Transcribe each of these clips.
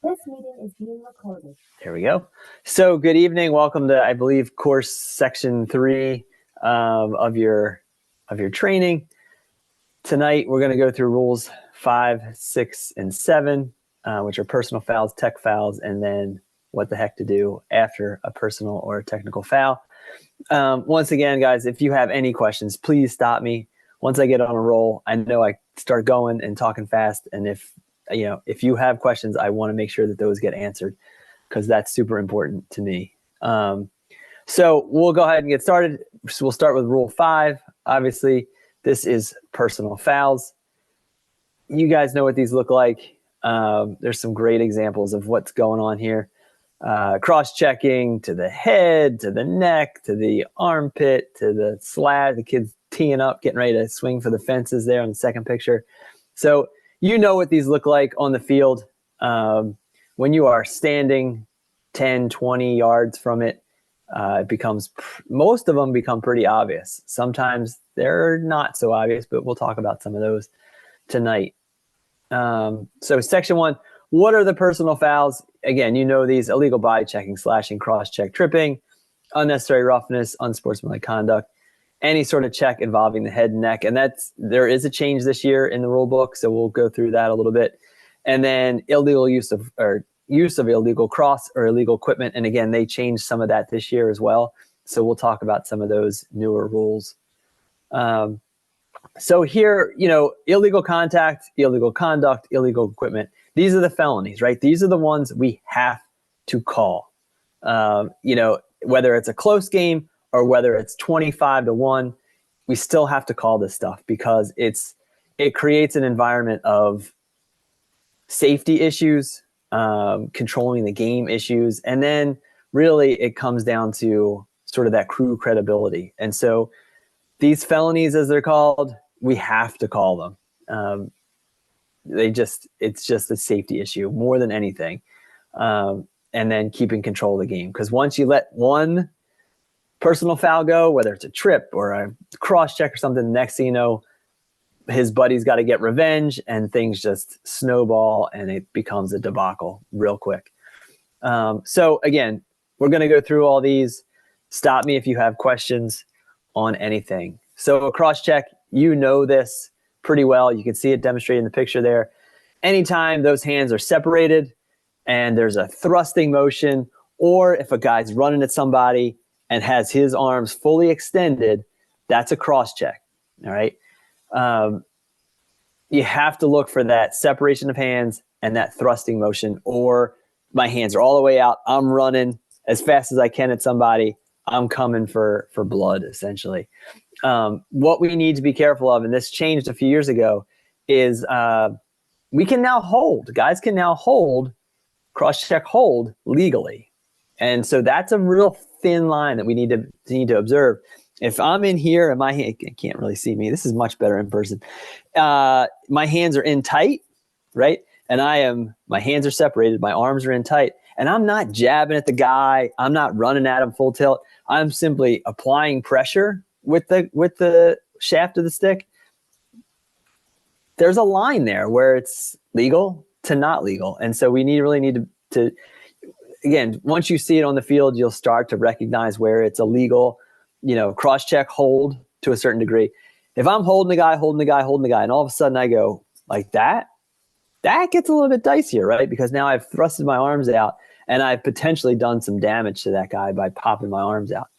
This meeting is being recorded. There we go. So good evening. Welcome to, I believe, course section 3 of your training. Tonight, we're going to go through rules 5, 6, and 7, which are personal fouls, tech fouls, and then what the heck to do after a personal or technical foul. Once again, guys, if you have any questions, please stop me. Once I get on a roll, I know I start going and talking fast, and if you have questions, I want to make sure that those get answered because that's super important to me. So we'll go ahead and get started. So we'll start with rule 5. Obviously, this is personal fouls. You guys know what these look like. There's some great examples of what's going on here. Cross-checking to the head, to the neck, to the armpit, to the slash, the kid's teeing up, getting ready to swing for the fences there on the second picture. So you know what these look like on the field. When you are standing 10, 20 yards from it, most of them become pretty obvious. Sometimes they're not so obvious, but we'll talk about some of those tonight. So section 1, what are the personal fouls? Again, you know these: illegal body checking, slashing, cross-check, tripping, unnecessary roughness, unsportsmanlike conduct, any sort of check involving the head and neck. And there is a change this year in the rule book, so we'll go through that a little bit. And then illegal use of illegal cross or illegal equipment. And again, they changed some of that this year as well. So we'll talk about some of those newer rules. So here, illegal contact, illegal conduct, illegal equipment. These are the felonies, right? These are the ones we have to call. Whether it's a close game or whether it's 25-1, we still have to call this stuff because it creates an environment of safety issues, controlling the game issues, and then really it comes down to sort of that crew credibility. And so these felonies, as they're called, we have to call them. It's just a safety issue more than anything. And then keeping control of the game. Because once you let one personal foul go, whether it's a trip or a cross check or something, the next thing you know, his buddy's got to get revenge and things just snowball and it becomes a debacle real quick. So again, we're going to go through all these. Stop me if you have questions on anything. So a cross check, you know this pretty well. You can see it demonstrated in the picture there. Anytime those hands are separated and there's a thrusting motion, or if a guy's running at somebody and has his arms fully extended, that's a cross check. All right. You have to look for that separation of hands and that thrusting motion, or my hands are all the way out. I'm running as fast as I can at somebody. I'm coming for blood, essentially. What we need to be careful of, and this changed a few years ago, is we can now hold. Guys can now hold, cross-check hold legally. And so that's a real thin line that we need to observe. If I'm in here and my hand, you can't really see me. This is much better in person. My hands are in tight, right? And my hands are separated. My arms are in tight. And I'm not jabbing at the guy. I'm not running at him full tilt. I'm simply applying pressure with the shaft of the stick. There's a line there where it's legal to not legal. And so we really need to again, once you see it on the field, you'll start to recognize where it's illegal, cross-check, hold to a certain degree. If I'm holding the guy, and all of a sudden I go like that gets a little bit dicier, right? Because now I've thrusted my arms out and I've potentially done some damage to that guy by popping my arms out.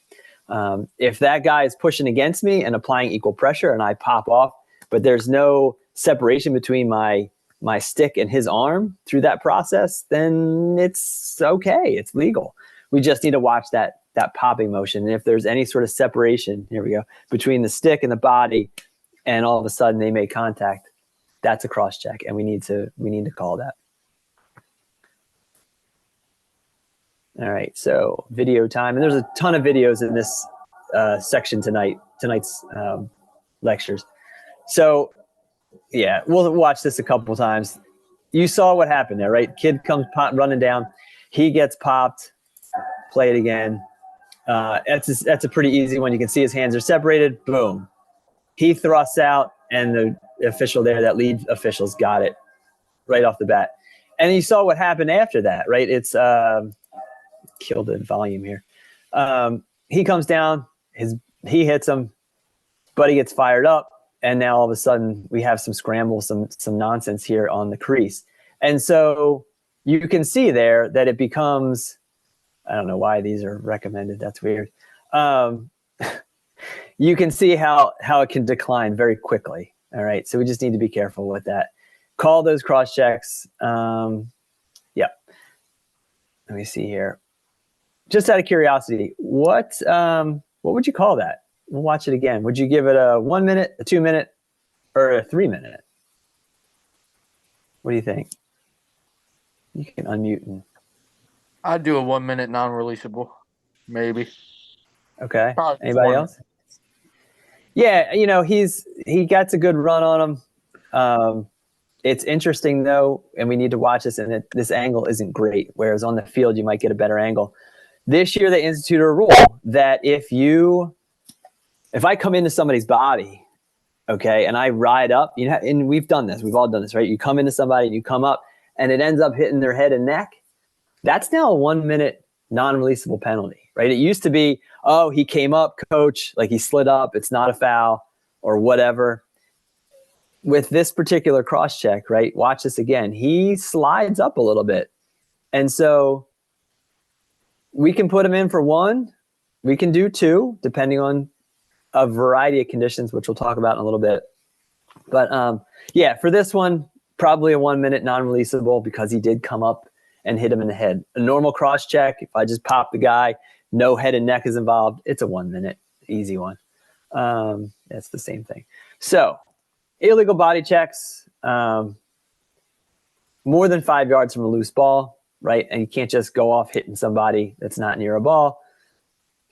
If that guy is pushing against me and applying equal pressure and I pop off, but there's no separation between my stick and his arm through that process, then it's okay. It's legal. We just need to watch that popping motion. And if there's any sort of separation, here we go, between the stick and the body, and all of a sudden they make contact, that's a cross check, and we need to call that. All right, so video time. And there's a ton of videos in this section tonight's lectures. So yeah, we'll watch this a couple times. You saw what happened there, right? Kid comes running down. He gets popped. Play it again. That's a pretty easy one. You can see his hands are separated. Boom. He thrusts out, and the official there, that lead official's got it right off the bat. And you saw what happened after that, right? It's killed the volume here. He comes down, he hits him, Buddy gets fired up, and now all of a sudden we have some scramble, some nonsense here on the crease. And so you can see there that it becomes, I don't know why these are recommended. That's weird. You can see how it can decline very quickly. All right. So we just need to be careful with that. Call those cross checks. Yeah. Let me see here. Just out of curiosity, what would you call that? We'll watch it again. Would you give it a 1 minute, a 2 minute, or a 3 minute? What do you think? You can unmute. And... I'd do a 1 minute non-releasable, maybe. Okay. Probably Anybody else? Yeah, he gets a good run on him. It's interesting though, and we need to watch this. And this angle isn't great. Whereas on the field, you might get a better angle. This year, they instituted a rule that if I come into somebody's body, okay, and I ride up, and we've done this, we've all done this, right? You come into somebody and you come up, and it ends up hitting their head and neck. That's now a 1 minute non-releasable penalty, right? It used to be, oh, he came up, coach, like he slid up, it's not a foul or whatever. With this particular cross check, right? Watch this again. He slides up a little bit. And so we can put him in for 1. We can do 2, depending on a variety of conditions, which we'll talk about in a little bit. But yeah, for this one, probably a 1 minute non-releasable because he did come up and hit him in the head. A normal cross check, if I just pop the guy, no head and neck is involved, it's a 1 minute, easy one. That's the same thing. So illegal body checks, more than 5 yards from a loose ball, right? And you can't just go off hitting somebody that's not near a ball.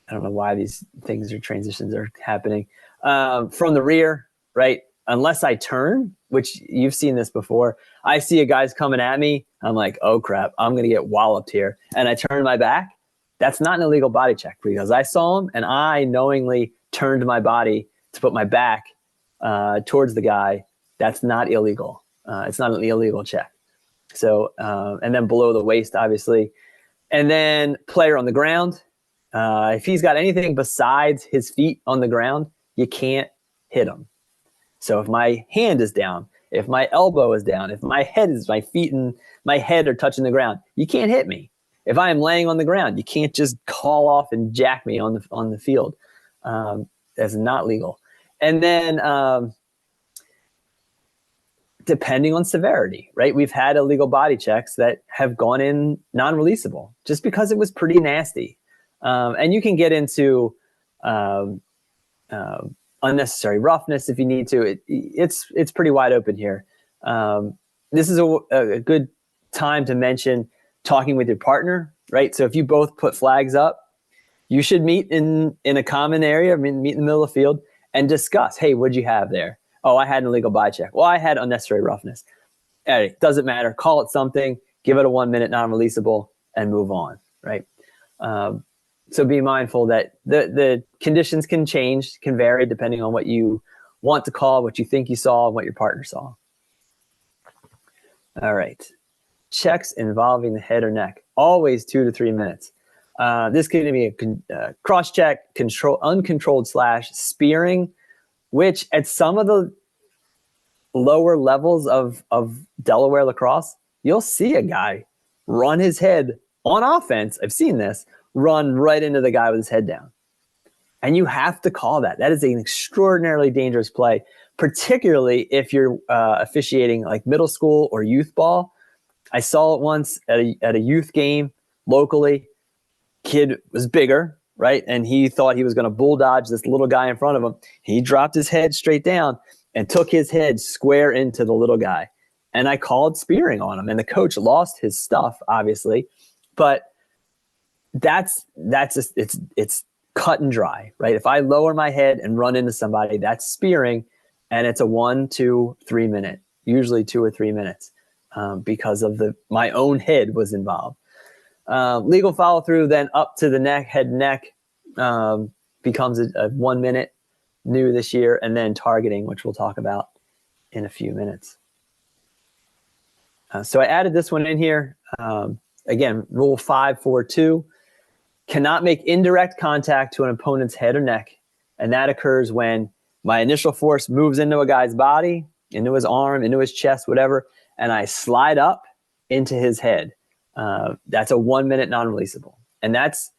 I don't know why these things or transitions are happening. From the rear, right? Unless I turn, which you've seen this before, I see a guy's coming at me. I'm like, oh crap, I'm going to get walloped here. And I turn my back. That's not an illegal body check because I saw him and I knowingly turned my body to put my back towards the guy. That's not illegal. It's not an illegal check. So, and then below the waist, obviously. And then player on the ground. If he's got anything besides his feet on the ground, you can't hit him. So if my hand is down, if my elbow is down, if my feet and my head are touching the ground, you can't hit me. If I am laying on the ground, you can't just call off and jack me on the field. That's not legal. And then depending on severity, right? We've had illegal body checks that have gone in non-releasable just because it was pretty nasty. And you can get into unnecessary roughness if you need to. It's pretty wide open here. This is a good time to mention talking with your partner, right? So if you both put flags up, you should meet in a common area, meet in the middle of the field and discuss, hey, what'd you have there? Oh, I had an illegal body check. Well, I had unnecessary roughness. Hey, doesn't matter. Call it something, give it a 1 minute non-releasable and move on, right? So be mindful that the conditions can change, can vary depending on what you want to call, what you think you saw, and what your partner saw. All right. Checks involving the head or neck, always 2 to 3 minutes. This could be a cross check, uncontrolled / spearing, which at some of the lower levels of Delaware lacrosse, you'll see a guy run his head on offense. I've seen this. Run right into the guy with his head down. And you have to call that. That is an extraordinarily dangerous play, particularly if you're officiating like middle school or youth ball. I saw it once at a youth game locally. Kid was bigger, right? And he thought he was going to bull dodge this little guy in front of him. He dropped his head straight down and took his head square into the little guy. And I called spearing on him. And the coach lost his stuff, obviously. But that's just, it's cut and dry, right? If I lower my head and run into somebody, that's spearing, and it's a 1 to 3 minute, usually 2 or 3 minutes, because of my own head was involved. Legal follow through, then up to the neck, head and neck, becomes a 1 minute, new this year, and then targeting, which we'll talk about in a few minutes. So I added this one in here. Again, rule 542, cannot make indirect contact to an opponent's head or neck. And that occurs when my initial force moves into a guy's body, into his arm, into his chest, whatever, and I slide up into his head. That's a 1 minute non-releasable. And that's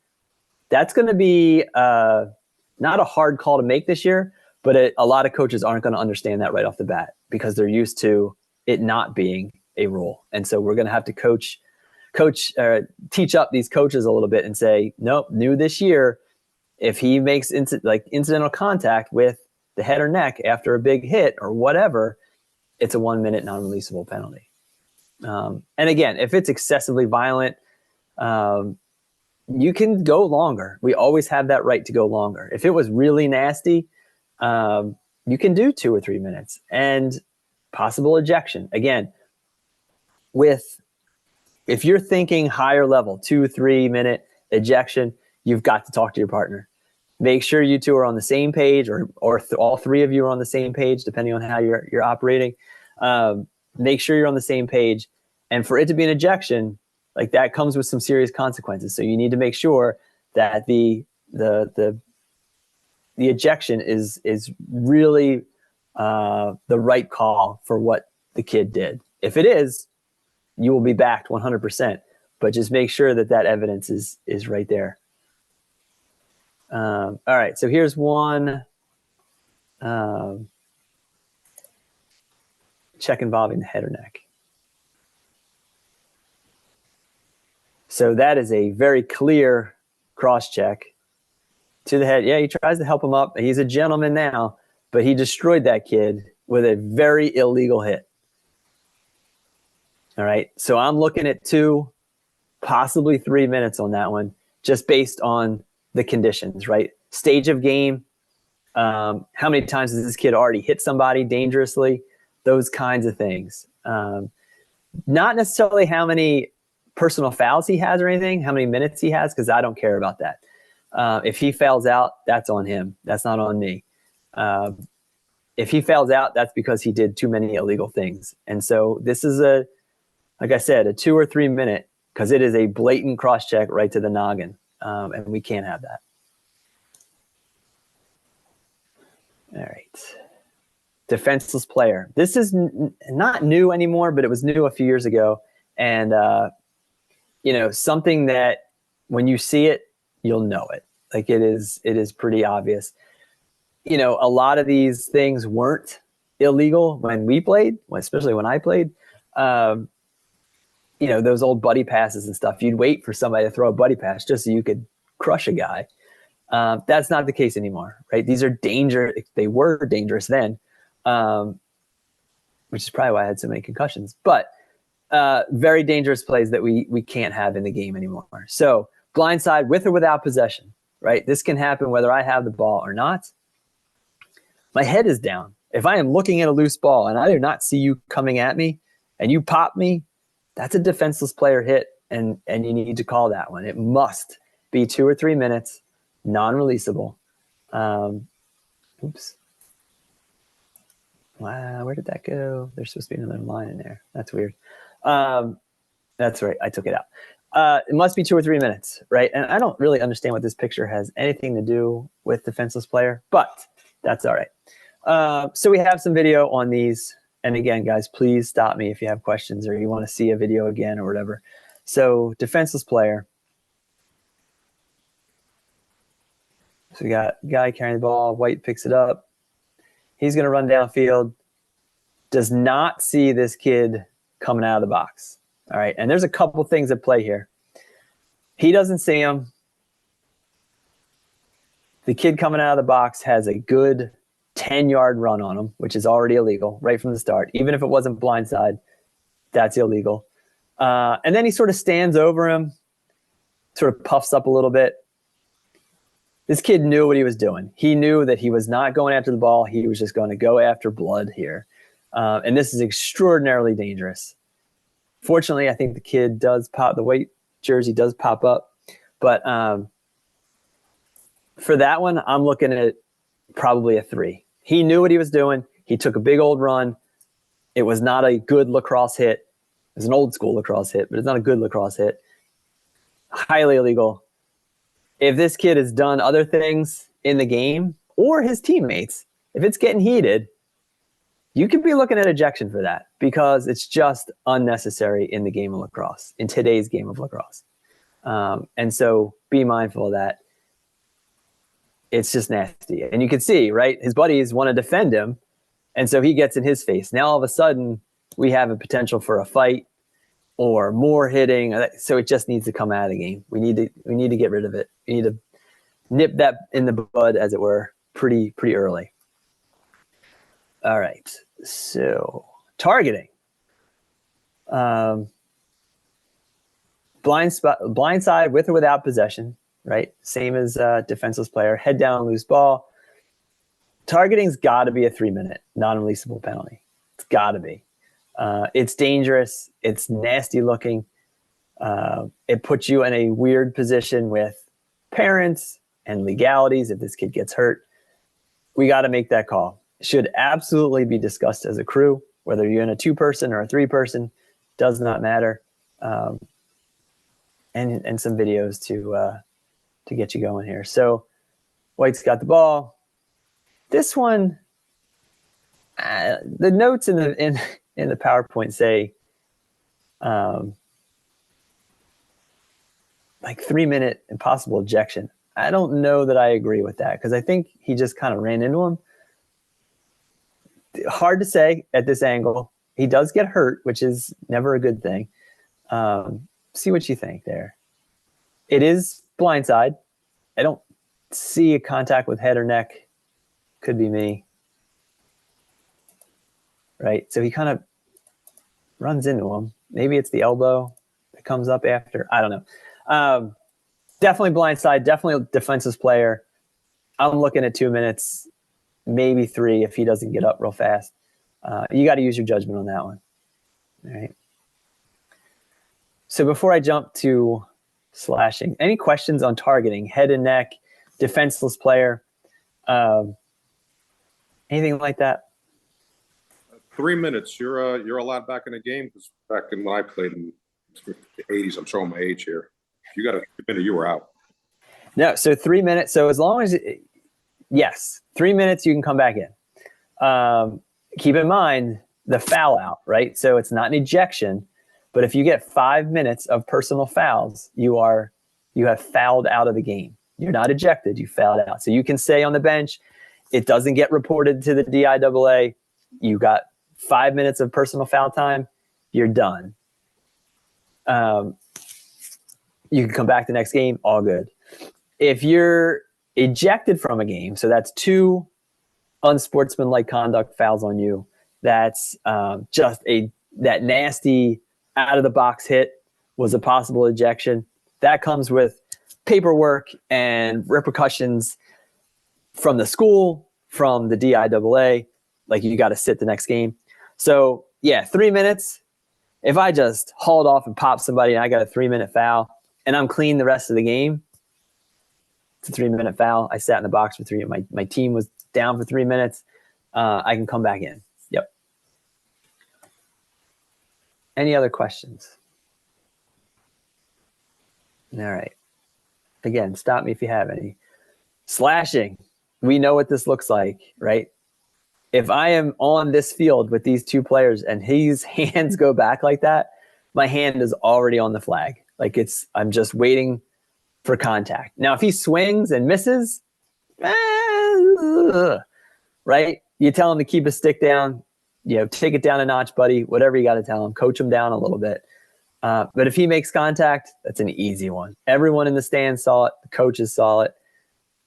going to be not a hard call to make this year, but a lot of coaches aren't going to understand that right off the bat because they're used to it not being a rule. And so we're going to have to teach up these coaches a little bit and say, nope, new this year, if he makes incidental contact with the head or neck after a big hit or whatever, it's a 1 minute non-releasable penalty. And again, if it's excessively violent, you can go longer. We always have that right to go longer. If it was really nasty, you can do 2 or 3 minutes and possible ejection. Again, if you're thinking higher level, 2-3 minute ejection, you've got to talk to your partner. Make sure you two are on the same page, or all three of you are on the same page, depending on how you're operating. Make sure you're on the same page. And for it to be an ejection, like that comes with some serious consequences. So you need to make sure that the ejection is really the right call for what the kid did. If it is, you will be backed 100%, but just make sure that evidence is right there. All right, so here's one check involving the head or neck. So that is a very clear cross check to the head. Yeah, he tries to help him up. He's a gentleman now, but he destroyed that kid with a very illegal hit. All right, so I'm looking at 2, possibly 3 minutes on that one, just based on the conditions, right? Stage of game, how many times has this kid already hit somebody dangerously? Those kinds of things. Not necessarily how many personal fouls he has or anything, how many minutes he has, because I don't care about that. If he fouls out, that's on him. That's not on me. If he fouls out, that's because he did too many illegal things. And so this is like I said, a 2 or 3 minute, because it is a blatant cross check right to the noggin. And we can't have that. All right. Defenseless player. This is not new anymore, but it was new a few years ago. And, something that when you see it, you'll know it. Like it is pretty obvious. A lot of these things weren't illegal when we played, especially when I played. Those old buddy passes and stuff, you'd wait for somebody to throw a buddy pass just so you could crush a guy. That's not the case anymore, right? These are dangerous. They were dangerous then, which is probably why I had so many concussions, but very dangerous plays that we can't have in the game anymore. So blindside with or without possession, right? This can happen whether I have the ball or not. My head is down. If I am looking at a loose ball and I do not see you coming at me and you pop me, that's a defenseless player hit, and you need to call that one. It must be 2 or 3 minutes, non-releasable. Oops. Wow, where did that go? There's supposed to be another line in there. That's weird. That's right, I took it out. It must be 2 or 3 minutes, right? And I don't really understand what this picture has anything to do with defenseless player, but that's all right. So we have some video on these. And again, guys, please stop me if you have questions or you want to see a video again or whatever. So defenseless player. So we got guy carrying the ball. White picks it up. He's going to run downfield. Does not see this kid coming out of the box. All right. And there's a couple things at play here. He doesn't see him. The kid coming out of the box has a good 10-yard run on him, which is already illegal right from the start. Even if it wasn't blindside, that's illegal. And then he sort of stands over him, sort of puffs up a little bit. This kid knew what he was doing. He knew that he was not going after the ball. He was just going to go after blood here. And this is extraordinarily dangerous. Fortunately, I think the kid does pop, the white jersey does pop up. But for that one, I'm looking at probably a 3. He knew what he was doing. He took a big old run. It was not a good lacrosse hit. It's an old school lacrosse hit, but it's not a good lacrosse hit. Highly illegal. If this kid has done other things in the game or his teammates, if it's getting heated, you could be looking at ejection for that because it's just unnecessary in the game of lacrosse, in today's game of lacrosse. And so be mindful of that. It's just nasty. And you can see, right, his buddies want to defend him, and so he gets in his face. Now all of a sudden, we have a potential for a fight or more hitting. So it just needs to come out of the game. We need to get rid of it. We need to nip that in the bud, as it were, pretty early. All right. So targeting. Blindside with or without possession, right? Same as defenseless player. Head down, loose ball. Targeting's got to be a 3-minute non-releasable penalty. It's got to be. It's dangerous. It's nasty looking. It puts you in a weird position with parents and legalities if this kid gets hurt. We got to make that call. It should absolutely be discussed as a crew, whether you're in a 2-person or a 3-person, does not matter. And some videos to get you going here. So White's got the ball. This one, the notes in the PowerPoint say like 3-minute impossible ejection. I don't know that I agree with that because I think he just kind of ran into him. Hard to say at this angle. He does get hurt, which is never a good thing. See what you think there. It is blindside. I don't see a contact with head or neck. Could be me. Right? So he kind of runs into him. Maybe it's the elbow that comes up after. I don't know. Definitely blindside. Definitely a defenseless player. I'm looking at 2 minutes, maybe 3 if he doesn't get up real fast. You got to use your judgment on that one. All right. So before I jump to slashing, any questions on targeting, head and neck, defenseless player, anything like that? 3 minutes. You're allowed back in the game because back in when I played in the 80s, I'm showing my age here. You got a minute, you were out. No, so 3 minutes. So as long as, yes, 3 minutes, you can come back in. Keep in mind the foul out, right? So it's not an ejection, but if you get 5 minutes of personal fouls, you have fouled out of the game. You're not ejected, you fouled out. So you can stay on the bench. It doesn't get reported to the DIAA. You got 5 minutes of personal foul time. You're done. You can come back the next game, all good. If you're ejected from a game, so that's 2 unsportsmanlike conduct fouls on you. That's just that nasty out of the box hit was a possible ejection. That comes with paperwork and repercussions from the school, from the DIAA. Like you got to sit the next game. So yeah, 3 minutes. If I just hauled off and popped somebody and I got a 3-minute foul and I'm clean the rest of the game, it's a 3-minute foul. I sat in the box for 3. My team was down for 3 minutes. I can come back in. Yep. Any other questions? All right. Again, stop me if you have any. Slashing. We know what this looks like, right? If I am on this field with these 2 players and his hands go back like that, my hand is already on the flag. Like I'm just waiting for contact. Now, if he swings and misses, right? You tell him to keep his stick down, take it down a notch, buddy, whatever you got to tell him, coach him down a little bit. But if he makes contact, that's an easy one. Everyone in the stands saw it. The coaches saw it.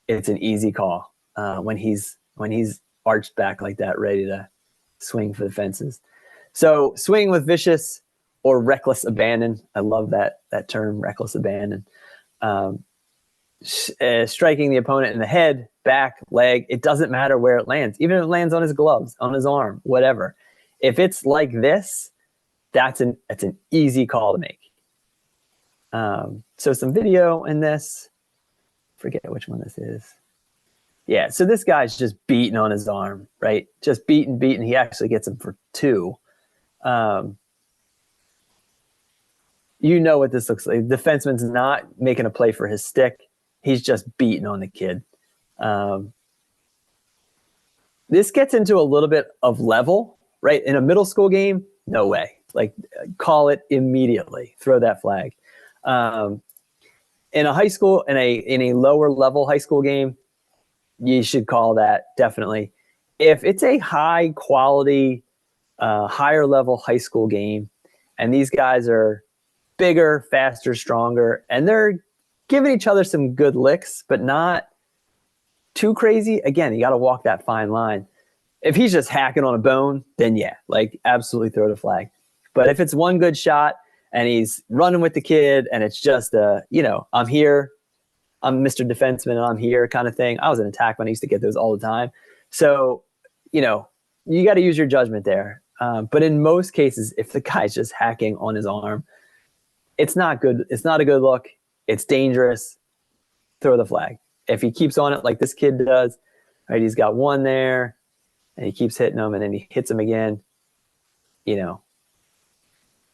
It's an easy call when he's arched back like that, ready to swing for the fences. So swing with vicious or reckless abandon. I love that term, reckless abandon. Striking the opponent in the head, back, leg. It doesn't matter where it lands. Even if it lands on his gloves, on his arm, whatever. If it's like this, that's an easy call to make. So some video in this. Forget which one this is. Yeah, so this guy's just beating on his arm, right? Just beating. He actually gets him for 2. you know what this looks like. Defenseman's not making a play for his stick. He's just beating on the kid. This gets into a little bit of level, right? In a middle school game, no way. Like, call it immediately. Throw that flag. In a high school, in a lower level high school game, you should call that definitely. If it's a high quality, higher level high school game, and these guys are bigger, faster, stronger, and they're giving each other some good licks, but not too crazy. Again, you got to walk that fine line. If he's just hacking on a bone, then yeah, like absolutely throw the flag. But if it's one good shot and he's running with the kid and it's just I'm here, I'm Mr. Defenseman and I'm here kind of thing. I was an attackman. I used to get those all the time. So, you got to use your judgment there. But in most cases, if the guy's just hacking on his arm, it's not good. It's not a good look. It's dangerous. Throw the flag. If he keeps on it like this kid does, right? He's got one there and he keeps hitting them and then he hits him again,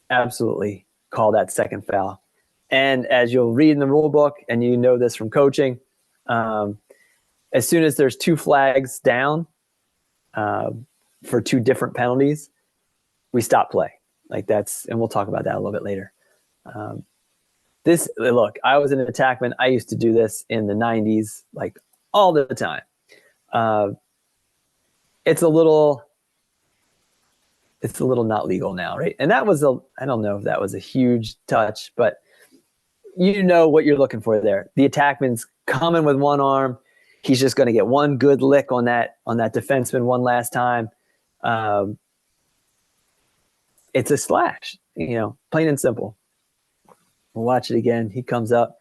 absolutely call that second foul. And as you'll read in the rule book, and you know this from coaching, as soon as there's two flags down for two different penalties, we stop play. Like and we'll talk about that a little bit later. Look, I was an attackman. I used to do this in the 90s, like all the time. It's a little not legal now, right? And that was I don't know if that was a huge touch, but you know what you're looking for there. The attackman's coming with one arm. He's just going to get one good lick on that defenseman one last time. It's a slash, plain and simple. We'll watch it again. He comes up,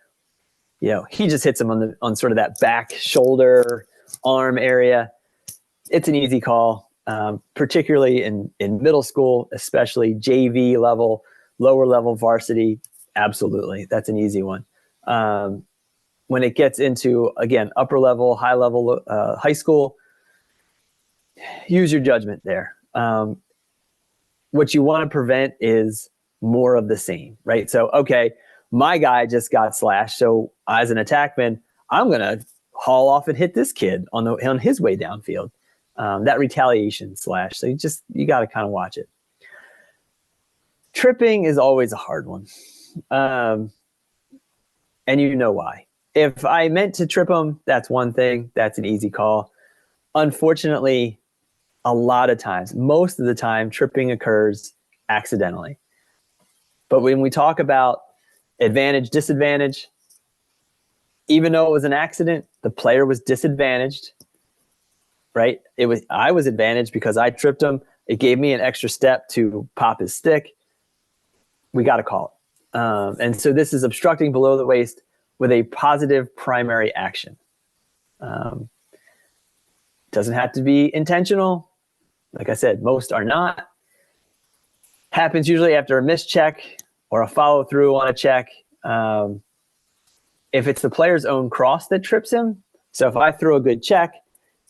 he just hits him on sort of that back shoulder arm area. It's an easy call, particularly in middle school, especially JV level, lower level varsity. Absolutely. That's an easy one. When it gets into, again, upper level, high level, high school, use your judgment there. What you want to prevent is more of the same, right? So, okay, my guy just got slashed. So as an attackman, I'm going to haul off and hit this kid on his way downfield. That retaliation slash. So you got to kind of watch it. Tripping is always a hard one. And you know why. If I meant to trip him, that's one thing. That's an easy call. Unfortunately, a lot of times, most of the time, tripping occurs accidentally. But when we talk about advantage, disadvantage, even though it was an accident, the player was disadvantaged, right? I was advantaged because I tripped him. It gave me an extra step to pop his stick. We got to call it. And so this is obstructing below the waist with a positive primary action. Doesn't have to be intentional. Like I said, most are not. Happens usually after a missed check or a follow through on a check. If it's the player's own cross that trips him, so if I throw a good check,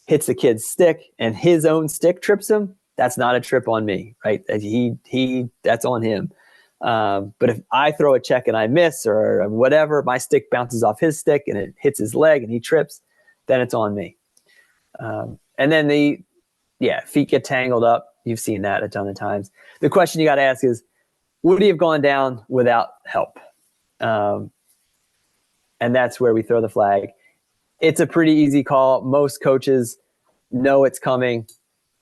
hits the kid's stick, and his own stick trips him, that's not a trip on me, right? That's on him. But if I throw a check and I miss or whatever, my stick bounces off his stick and it hits his leg and he trips, then it's on me. And then feet get tangled up. You've seen that a ton of times. The question you got to ask is, would he have gone down without help? And that's where we throw the flag. It's a pretty easy call. Most coaches know it's coming.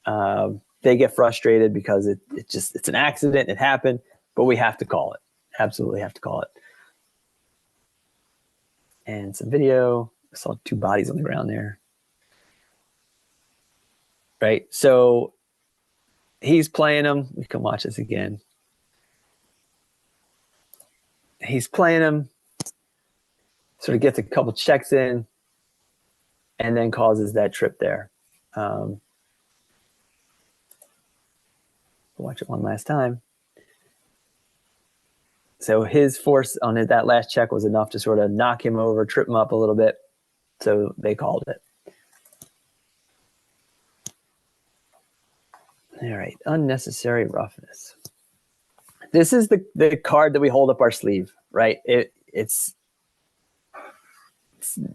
They get frustrated because it's an accident. It happened, but we have to call it. Absolutely have to call it. And some video. I saw two bodies on the ground there. Right. So he's playing him. We can watch this again. He's playing him. Sort of gets a couple checks in and then causes that trip there. Watch it one last time. So his force on that last check was enough to sort of knock him over, trip him up a little bit. So they called it. All right, unnecessary roughness. this is the card that we hold up our sleeve, right? It's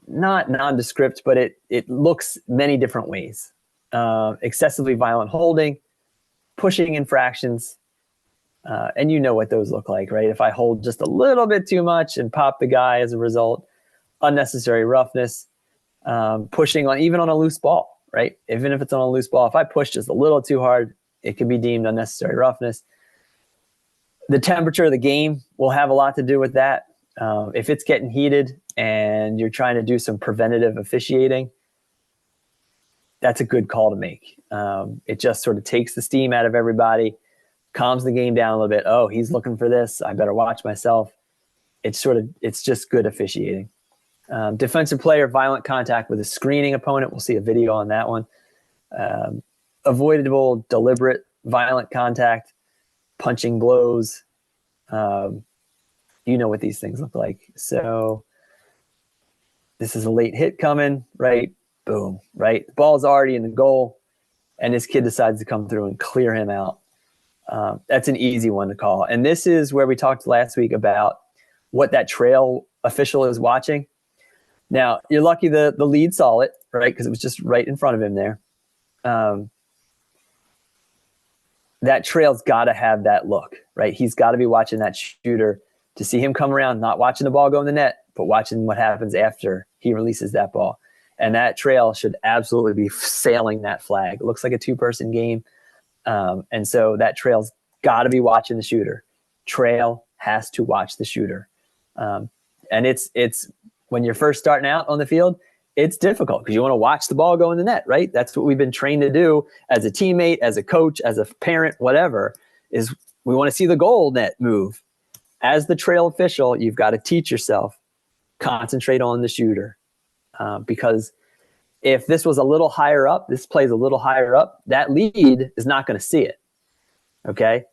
not nondescript, but it looks many different ways. Excessively violent holding, pushing infractions, and you know what those look like, right? If I hold just a little bit too much and pop the guy as a result, unnecessary roughness, pushing on even on a loose ball, right? Even if it's on a loose ball, if I push just a little too hard, it can be deemed unnecessary roughness. The temperature of the game will have a lot to do with that. If it's getting heated and you're trying to do some preventative officiating, that's a good call to make. It just sort of takes the steam out of everybody, calms the game down a little bit. Oh, he's looking for this. I better watch myself. It's just good officiating. Defensive player, violent contact with a screening opponent. We'll see a video on that one. Avoidable, deliberate, violent contact, punching blows. You know what these things look like. So this is a late hit coming, right? Boom, right? The ball's already in the goal, and this kid decides to come through and clear him out. That's an easy one to call. And this is where we talked last week about what that trail official is watching. Now, you're lucky the lead saw it, right? Because it was just right in front of him there. That trail's got to have that look, right? He's got to be watching that shooter to see him come around, not watching the ball go in the net, but watching what happens after he releases that ball. And that trail should absolutely be sailing that flag. It looks like a two-person game. And so that trail's got to be watching the shooter. Trail has to watch the shooter. And it's when you're first starting out on the field, it's difficult because you want to watch the ball go in the net, right? That's what we've been trained to do as a teammate, as a coach, as a parent, whatever, is we want to see the goal net move. As the trail official, you've got to teach yourself, concentrate on the shooter. Because if this was a little higher up, this plays a little higher up, that lead is not going to see it, okay?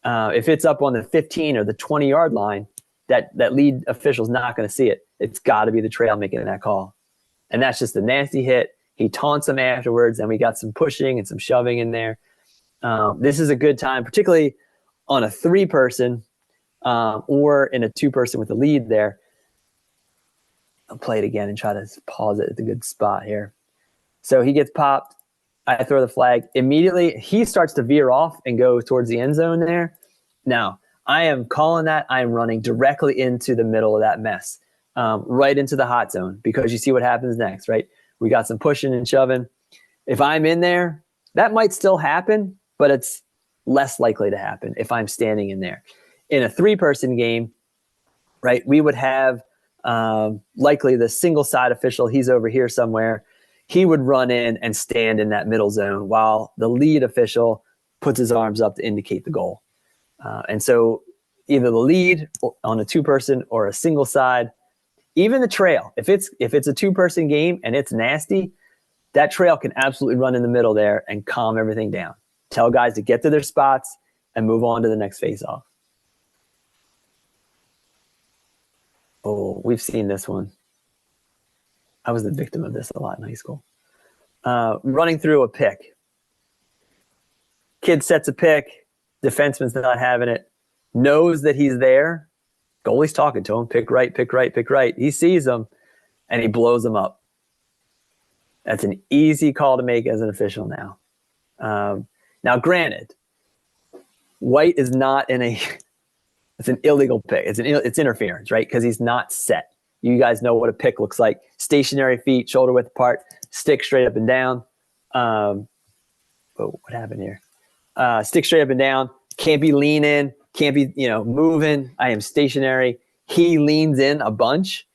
If it's up on the 15 or the 20-yard line, that lead official's not going to see it. It's got to be the trail making that call. And that's just a nasty hit. He taunts him afterwards, and we got some pushing and some shoving in there. This is a good time, particularly on a three-person or in a two-person with the lead there. I'll play it again and try to pause it at the good spot here. So he gets popped. I throw the flag. Immediately, he starts to veer off and go towards the end zone there. Now, I am calling that. I am running directly into the middle of that mess, right into the hot zone, because you see what happens next, right? We got some pushing and shoving. If I'm in there, that might still happen, but it's less likely to happen if I'm standing in there. In a three-person game, right, we would have likely the single side official, he's over here somewhere. He would run in and stand in that middle zone while the lead official puts his arms up to indicate the goal. And so either the lead on a two-person or a single side, even the trail, if it's a two-person game and it's nasty, that trail can absolutely run in the middle there and calm everything down. Tell guys to get to their spots and move on to the next face-off. Oh, we've seen this one. I was the victim of this a lot in high school. Running through a pick. Kid sets a pick. Defenseman's not having it. Knows that he's there. Goalie's talking to him. Pick right, pick right, pick right. He sees him, and he blows him up. That's an easy call to make as an official now. Now, granted, White is not in a... It's an illegal pick. It's interference, right? Because he's not set. You guys know what a pick looks like. Stationary feet, shoulder width apart, stick straight up and down. Oh, what happened here? Stick straight up and down. Can't be leaning. Can't be, moving. I am stationary. He leans in a bunch,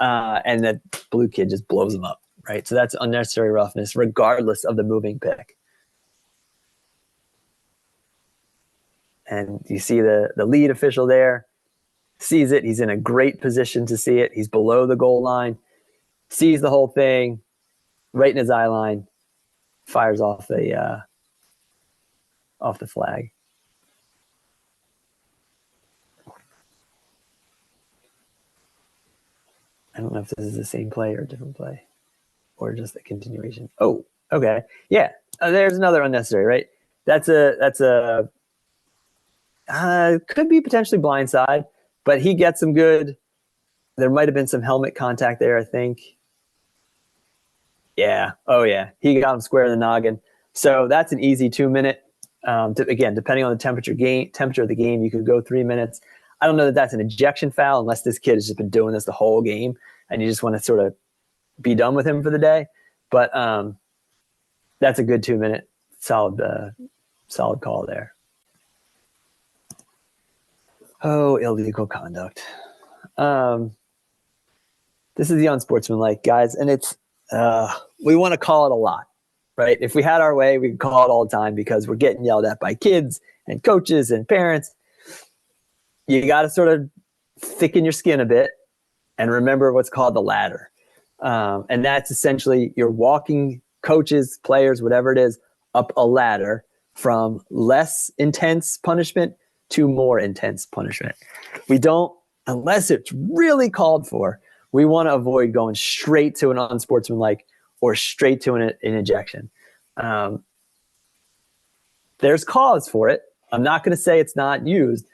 and the blue kid just blows him up, right? So that's unnecessary roughness, regardless of the moving pick. And you see the lead official there, sees it. He's in a great position to see it. He's below the goal line, sees the whole thing, right in his eye line, fires off the flag. I don't know if this is the same play or a different play, or just a continuation. Oh, okay, yeah. There's another unnecessary, right? That's a Could be potentially blindside, but he gets him good. There might have been some helmet contact there, I think. Yeah. Oh, yeah. He got him square in the noggin. So that's an easy 2-minute. Again, depending on the temperature of the game, you could go 3 minutes. I don't know that that's an ejection foul unless this kid has just been doing this the whole game and you just want to sort of be done with him for the day. But that's a good 2-minute solid call there. Oh, illegal conduct. This is the unsportsmanlike, guys, and it's we want to call it a lot, right? If we had our way, we could call it all the time because we're getting yelled at by kids and coaches and parents. You got to sort of thicken your skin a bit and remember what's called the ladder. And that's essentially you're walking coaches, players, whatever it is, up a ladder from less intense punishment to more intense punishment. We don't, unless it's really called for, we want to avoid going straight to an unsportsmanlike or straight to an ejection. There's cause for it. I'm not going to say it's not used,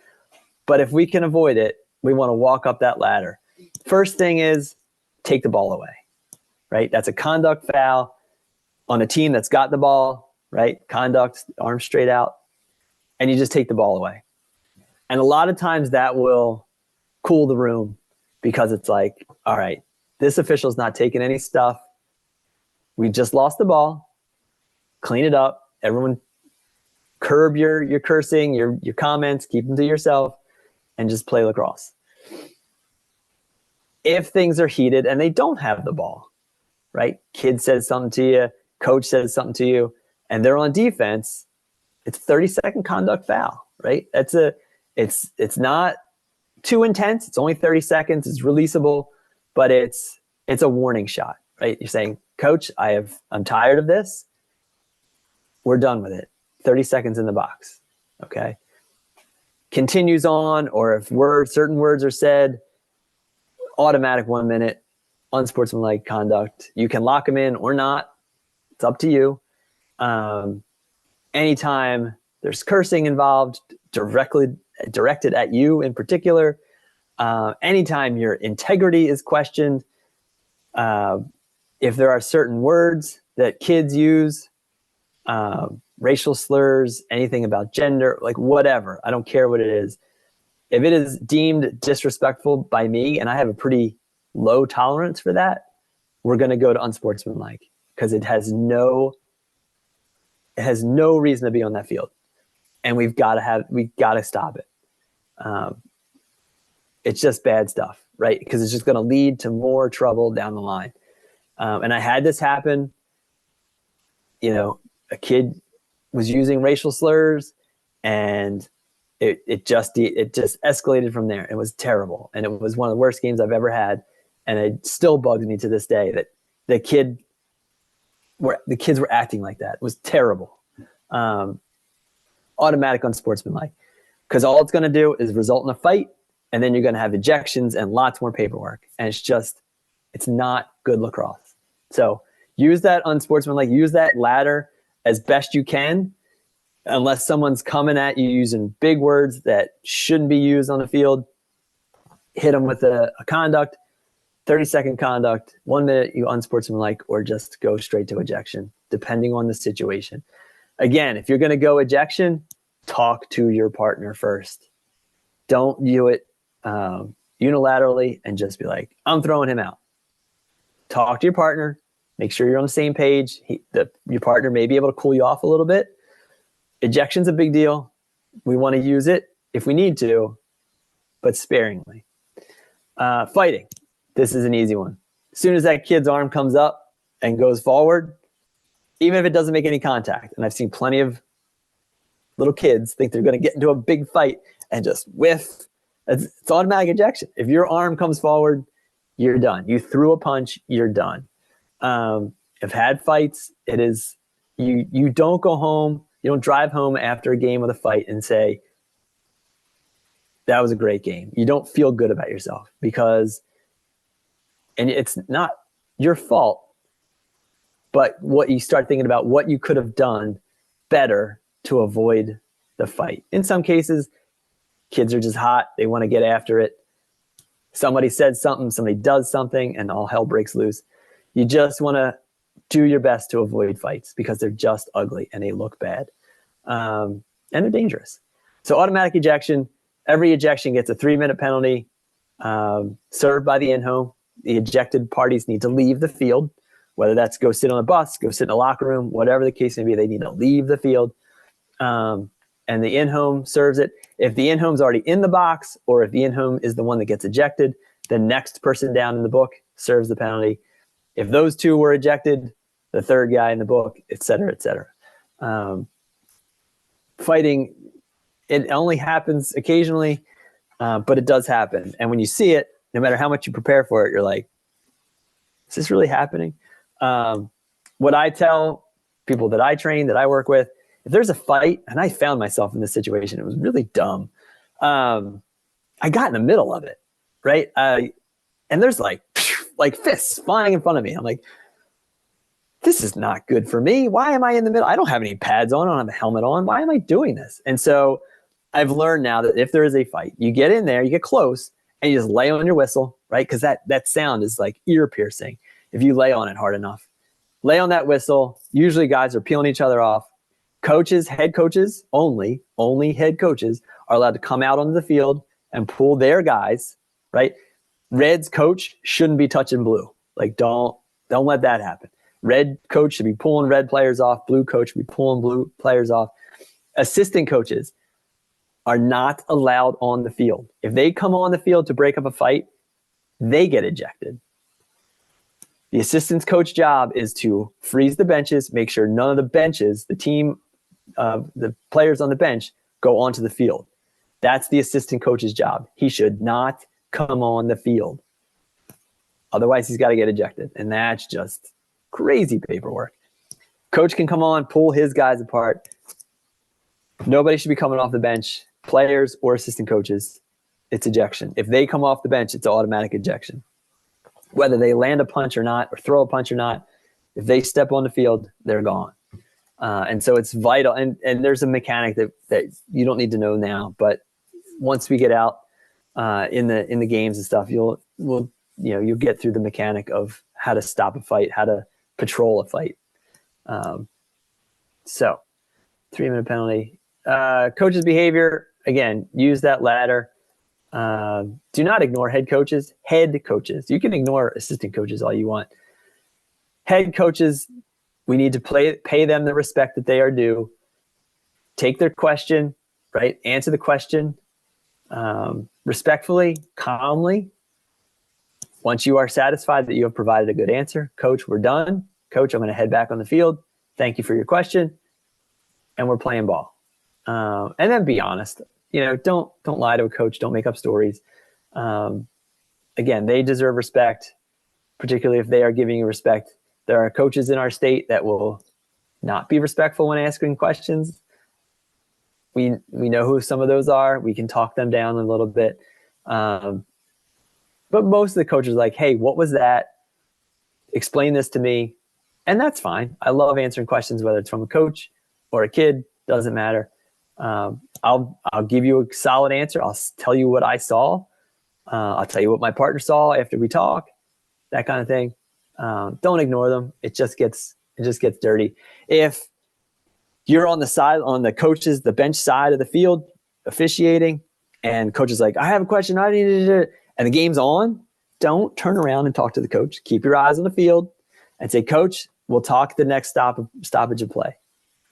but if we can avoid it, we want to walk up that ladder. First thing is take the ball away, right? That's a conduct foul on a team that's got the ball, right? Conduct, arms straight out, and you just take the ball away. And a lot of times that will cool the room because it's like, all right, this official's not taking any stuff. We just lost the ball. Clean it up. Everyone curb your cursing, your comments, keep them to yourself, and just play lacrosse. If things are heated and they don't have the ball, right? Kid says something to you, coach says something to you, and they're on defense, it's 30-second conduct foul, right? It's not too intense. It's only 30 seconds. It's releasable, but it's a warning shot, right? You're saying, Coach, I'm tired of this. We're done with it. 30 seconds in the box. Okay. Continues on, or if certain words are said, automatic 1 minute, unsportsmanlike conduct. You can lock them in or not. It's up to you. Anytime there's cursing involved, directed at you in particular, anytime your integrity is questioned, if there are certain words that kids use, racial slurs, anything about gender, like whatever, I don't care what it is. If it is deemed disrespectful by me, and I have a pretty low tolerance for that, we're going to go to unsportsmanlike because it has no reason to be on that field. And we've got to stop it. It's just bad stuff, right? Because it's just going to lead to more trouble down the line. And I had this happen. A kid was using racial slurs, and it just escalated from there. It was terrible, and it was one of the worst games I've ever had. And it still bugs me to this day that the kids were acting like that. It was terrible. Automatic unsportsmanlike, because all it's going to do is result in a fight, and then you're going to have ejections and lots more paperwork, and it's not good lacrosse. So use that unsportsmanlike, use that ladder as best you can, unless someone's coming at you using big words that shouldn't be used on the field. Hit them with a conduct, 30-second conduct, 1 minute you unsportsmanlike, or just go straight to ejection, depending on the situation. Again, if you're going to go ejection, talk to your partner first. Don't view it unilaterally and just be like, I'm throwing him out. Talk to your partner. Make sure you're on the same page. Your partner may be able to cool you off a little bit. Ejection's a big deal. We want to use it if we need to, but sparingly. Fighting. This is an easy one. As soon as that kid's arm comes up and goes forward, even if it doesn't make any contact, and I've seen plenty of little kids think they're going to get into a big fight and just whiff, it's automatic ejection. If your arm comes forward, you're done. You threw a punch, you're done. I've had fights. It is, you don't go home, you don't drive home after a game with a fight and say, that was a great game. You don't feel good about yourself and it's not your fault, but what you start thinking about what you could have done better to avoid the fight. In some cases, Kids are just hot. They want to get after it. Somebody says something, somebody does something, and all hell breaks loose. You just want to do your best to avoid fights because they're just ugly and they look bad. And they're dangerous. So automatic ejection, every ejection gets a 3-minute penalty served by the in-home. The ejected parties need to leave the field, whether that's go sit on a bus, go sit in a locker room, whatever the case may be, they need to leave the field. And the in-home serves it. If the in-home's already in the box, or if the in-home is the one that gets ejected, the next person down in the book serves the penalty. If those two were ejected, the third guy in the book, et cetera, et cetera. Fighting, it only happens occasionally, but it does happen. And when you see it, no matter how much you prepare for it, you're like, is this really happening? What I tell people that I train, that I work with, if there's a fight, and I found myself in this situation, it was really dumb. I got in the middle of it, right? And there's like fists flying in front of me. I'm like, this is not good for me. Why am I in the middle? I don't have any pads on. I don't have a helmet on. Why am I doing this? And so I've learned now that if there is a fight, you get in there, you get close, and you just lay on your whistle, right? Because that sound is like ear piercing if you lay on it hard enough. Lay on that whistle. Usually guys are peeling each other off. Coaches, head coaches, only head coaches are allowed to come out onto the field and pull their guys, right? Red's coach shouldn't be touching blue. Like, don't let that happen. Red coach should be pulling red players off. Blue coach should be pulling blue players off. Assistant coaches are not allowed on the field. If they come on the field to break up a fight, they get ejected. The assistant coach job is to freeze the benches, make sure none of the benches, the team, the players on the bench go onto the field. That's the assistant coach's job. He should not come on the field. Otherwise, he's got to get ejected. And that's just crazy paperwork. Coach can come on, pull his guys apart. Nobody should be coming off the bench, players or assistant coaches. It's ejection. If they come off the bench, it's automatic ejection. Whether they land a punch or not, or throw a punch or not, if they step on the field, they're gone. And so it's vital. And there's a mechanic that you don't need to know now, but once we get out in the games and stuff, you'll get through the mechanic of how to stop a fight, how to patrol a fight. So 3-minute penalty. Coach's behavior, again, use that ladder. Do not ignore head coaches. Head coaches. You can ignore assistant coaches all you want. Head coaches, we need to pay them the respect that they are due. Take their question, right? Answer the question respectfully, calmly. Once you are satisfied that you have provided a good answer, coach, we're done. Coach, I'm going to head back on the field. Thank you for your question. And we're playing ball. And then be honest. Don't lie to a coach. Don't make up stories. Again, they deserve respect, particularly if they are giving you respect. There are coaches in our state that will not be respectful when asking questions. We know who some of those are. We can talk them down a little bit. But most of the coaches are like, hey, what was that? Explain this to me. And that's fine. I love answering questions, whether it's from a coach or a kid, doesn't matter. I'll give you a solid answer. I'll tell you what I saw. I'll tell you what my partner saw after we talk, that kind of thing. Don't ignore them. It just gets dirty. If you're on the bench side of the field officiating, and coach is like, I have a question, and the game's on, don't turn around and talk to the coach. Keep your eyes on the field and say, Coach, we'll talk the next stoppage of play.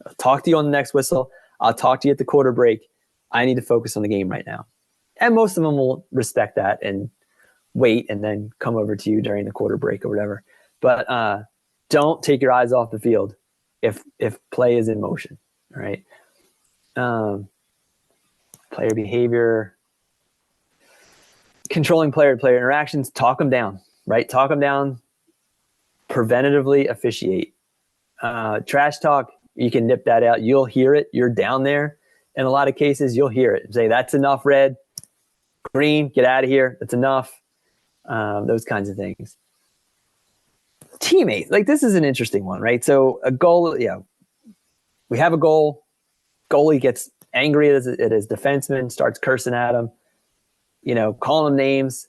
I'll talk to you on the next whistle. I'll talk to you at the quarter break. I need to focus on the game right now. And most of them will respect that and wait and then come over to you during the quarter break or whatever. But don't take your eyes off the field if play is in motion, right? Player behavior, controlling player-to-player interactions, talk them down, right? Talk them down, preventatively officiate. Trash talk, you can nip that out. You'll hear it. You're down there. In a lot of cases, you'll hear it. Say, that's enough, red. Green, get out of here. That's enough. Those kinds of things. Teammates, like this is an interesting one, right? So a goal, we have a goal. Goalie gets angry at his defenseman, starts cursing at him, calling him names.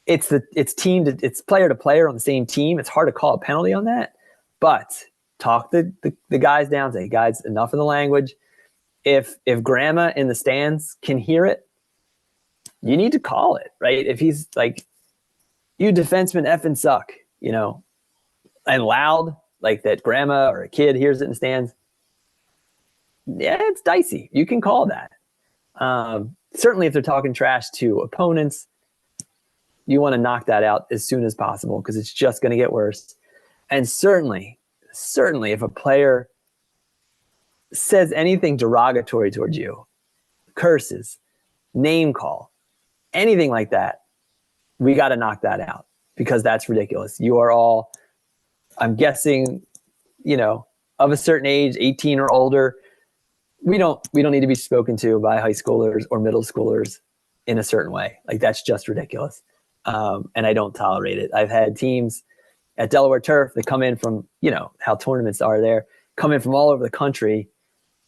It's player to player on the same team. It's hard to call a penalty on that, but talk the guys down. Say, guys, enough of the language. If grandma in the stands can hear it, you need to call it, right? If he's like, you defensemen effing suck, and loud, like that grandma or a kid hears it in the stands, yeah, it's dicey. You can call that. Certainly if they're talking trash to opponents, you want to knock that out as soon as possible because it's just going to get worse. And certainly if a player says anything derogatory towards you, curses, name call, anything like that, we got to knock that out because that's ridiculous. You are all, I'm guessing, of a certain age, 18 or older. We don't need to be spoken to by high schoolers or middle schoolers in a certain way. Like that's just ridiculous. And I don't tolerate it. I've had teams at Delaware Turf that come in from, how tournaments are there, come in from all over the country.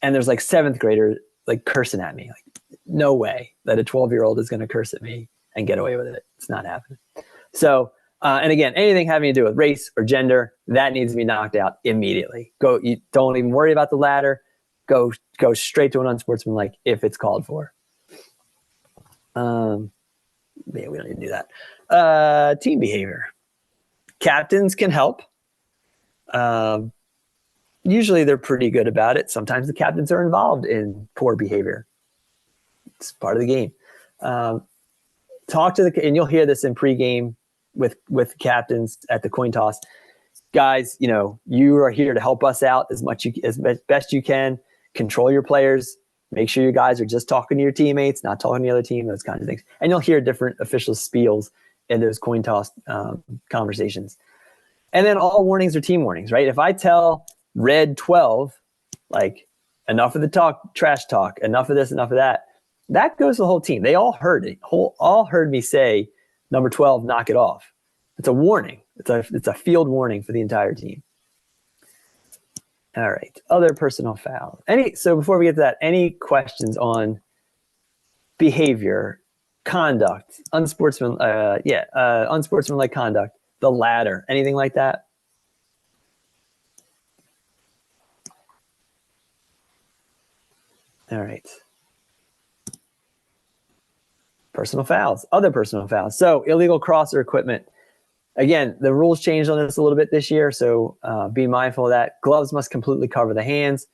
And there's like 7th graders like cursing at me. Like, no way that a 12-year-old is going to curse at me and get away with it. It's not happening. So, and again, anything having to do with race or gender, that needs to be knocked out immedately. You don't even worry about the ladder. Go straight to an unsportsmanlike if it's called for. Yeah, we don't need to do that. Team behavior. Captains can help. Usually they're pretty good about it. Sometimes the captains are involved in poor behavior. It's part of the game. Talk to and you'll hear this in pregame with captains at the coin toss. Guys, you are here to help us out as best you can. Control your players. Make sure you guys are just talking to your teammates, not talking to the other team, those kinds of things. And you'll hear different official spiels in those coin toss conversations. And then all warnings are team warnings, right? If I tell Red 12, like, enough of the trash talk, enough of this, enough of that, that goes to the whole team. They all heard it. All heard me say, number 12, knock it off. It's a warning. It's a field warning for the entire team. All right. Other personal foul. So before we get to that, any questions on behavior, conduct, unsportsmanlike conduct, the ladder, anything like that? All right. Personal fouls, other personal fouls. So illegal crosser equipment. Again, the rules changed on this a little bit this year, so be mindful of that. Gloves must completely cover the hands.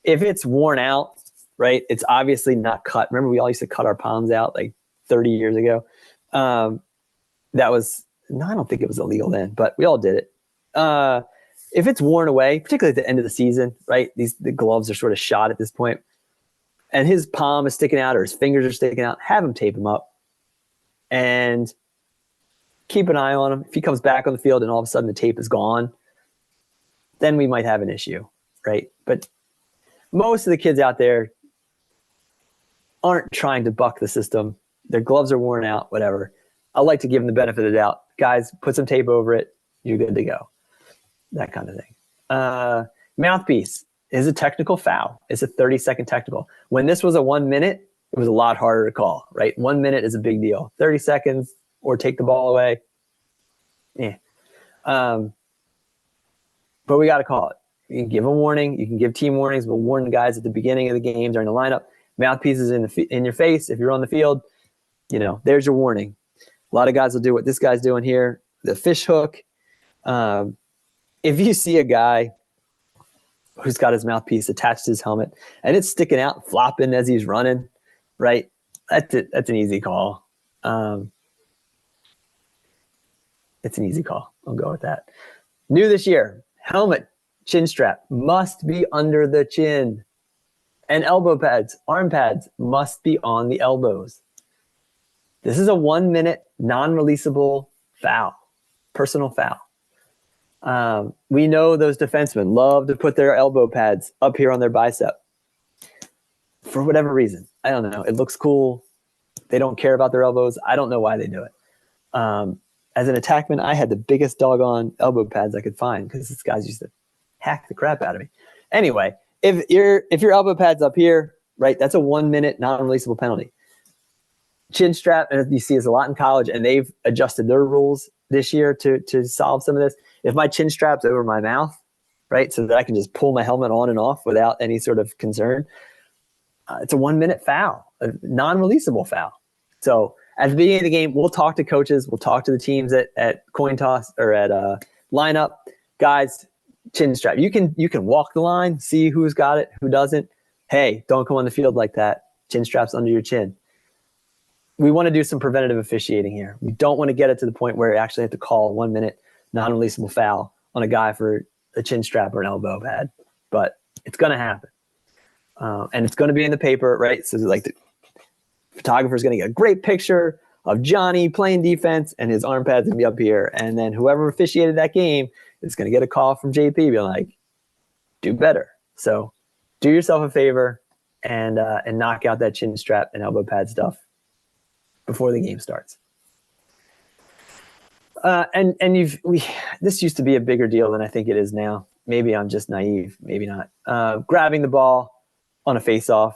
If it's worn out, right, it's obviously not cut. Remember, we all used to cut our palms out like 30 years ago. I don't think it was illegal then, but we all did it. If it's worn away, particularly at the end of the season, right, the gloves are sort of shot at this point, and his palm is sticking out or his fingers are sticking out, have him tape him up. And keep an eye on him. If he comes back on the field and all of a sudden the tape is gone, then we might have an issue, right? But most of the kids out there aren't trying to buck the system. Their gloves are worn out, whatever. I like to give them the benefit of the doubt. Guys, put some tape over it. You're good to go. That kind of thing. Mouthpiece is a technical foul. It's a 30-second technical. When this was a 1 minute, it was a lot harder to call, right? 1 minute is a big deal. 30 seconds or take the ball away. Yeah. But we got to call it. You can give a warning. You can give team warnings. We'll warn the guys at the beginning of the game during the lineup. Mouthpiece is in your face. If you're on the field, there's your warning. A lot of guys will do what this guy's doing here. The fish hook. If you see a guy who's got his mouthpiece attached to his helmet and it's sticking out, flopping as he's running, right? That's an easy call. It's an easy call. I'll go with that. New this year, helmet, chin strap must be under the chin. And elbow pads, arm pads must be on the elbows. This is a 1 minute non-releasable foul, personal foul. We know those defensemen love to put their elbow pads up here on their bicep. For whatever reason. I don't know. It looks cool. They don't care about their elbows. I don't know why they do it. As an attackman, I had the biggest doggone elbow pads I could find because these guys used to hack the crap out of me. Anyway, if your elbow pad's up here, right, that's a 1 minute non-releasable penalty. Chin strap, and you see this a lot in college, and they've adjusted their rules this year to solve some of this. If my chin strap's over my mouth, right, so that I can just pull my helmet on and off without any sort of concern, it's a 1 minute foul, a non-releasable foul. So at the beginning of the game, we'll talk to coaches, we'll talk to the teams at coin toss or at lineup. Guys, chin strap. You can walk the line, see who's got it, who doesn't. Hey, don't come on the field like that. Chin strap's under your chin. We want to do some preventative officiating here. We don't want to get it to the point where you actually have to call a 1 minute non-releasable foul on a guy for a chin strap or an elbow pad, but it's going to happen. And it's going to be in the paper, right? So like the photographer's going to get a great picture of Johnny playing defense and his arm pads going to be up here. And then whoever officiated that game is going to get a call from JP being like, do better. So do yourself a favor and knock out that chin strap and elbow pad before the game starts. This used to be a bigger deal than I think it is now. Maybe I'm just naive, maybe not. Grabbing the ball on a face-off.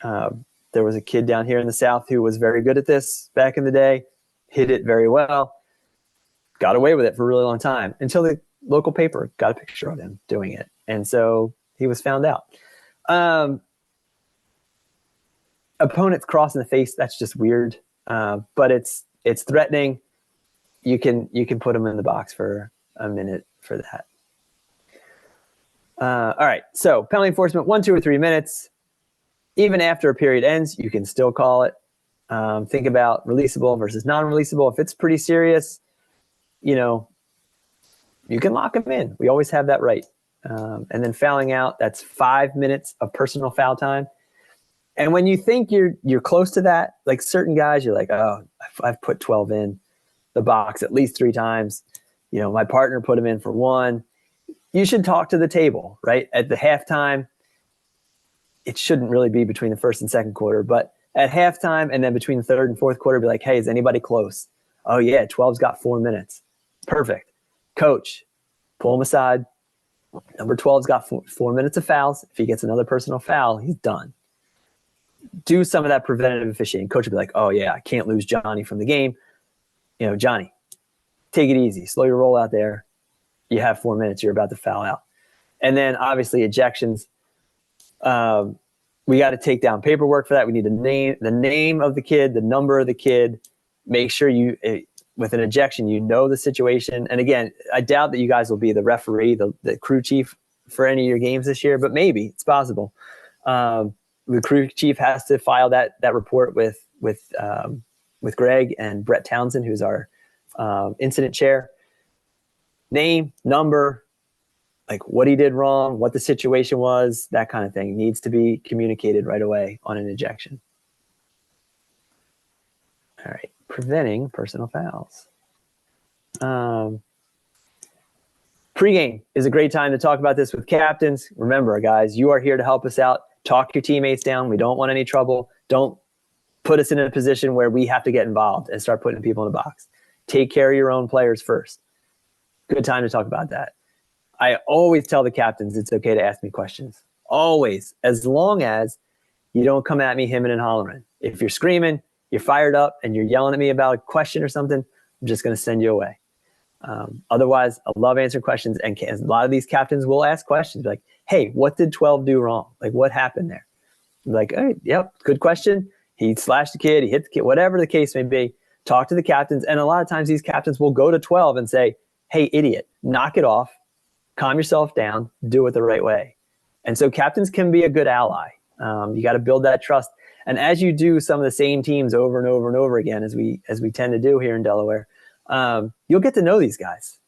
There was a kid down here in the South who was very good at this back in the day, hit it very well, got away with it for a really long time until the local paper got a picture of him doing it. And so he was found out. Opponents cross in the face, that's just weird. But it's threatening. You can put them in the box for a minute for that. All right. So penalty enforcement, 1, 2, or 3 minutes. Even after a period ends, you can still call it. Think about releasable versus non-releasable. If it's pretty serious, you can lock them in. We always have that right. And then fouling out, that's 5 minutes of personal foul time. And when you think you're close to that, like certain guys, you're like, oh, I've put 12 in the box at least 3 times. My partner put them in for 1. You should talk to the table, right? At the halftime, it shouldn't really be between the first and second quarter, but at halftime and then between the third and fourth quarter, be like, hey, is anybody close? Oh yeah, 12's got 4 minutes. Perfect. Coach, pull him aside. Number 12's got 4 minutes of fouls. If he gets another personal foul, he's done. Do some of that preventative officiating. Coach will be like, oh yeah, I can't lose Johnny from the game. Johnny, take it easy. Slow your roll out there. You have 4 minutes. You're about to foul out. And then obviously ejections. We got to take down paperwork for that. We need the name of the kid, the number of the kid. Make sure with an ejection, the situation. And again, I doubt that you guys will be the referee, the crew chief for any of your games this year, but maybe it's possible. The crew chief has to file that report with Greg and Brett Townsend, who's our incident chair. Name, number, like what he did wrong, what the situation was, that kind of thing needs to be communicated right away on an ejection. All right, preventing personal fouls. Pre-game is a great time to talk about this with captains. Remember, guys, you are here to help us out. Talk your teammates down. We don't want any trouble. Don't put us in a position where we have to get involved and start putting people in the box. Take care of your own players first. Good time to talk about that. I always tell the captains it's okay to ask me questions. Always. As long as you don't come at me hemming and hollering. If you're screaming, you're fired up, and you're yelling at me about a question or something, I'm just going to send you away. Otherwise, I love answering questions, and a lot of these captains will ask questions like, hey, what did 12 do wrong? Like, what happened there? I'm like, hey, yep, good question. He slashed the kid, he hit the kid, whatever the case may be. Talk to the captains, and a lot of times these captains will go to 12 and say, hey, idiot, knock it off, calm yourself down, do it the right way. And so captains can be a good ally. You got to build that trust. And as you do some of the same teams over and over and over again, as we tend to do here in Delaware, you'll get to know these guys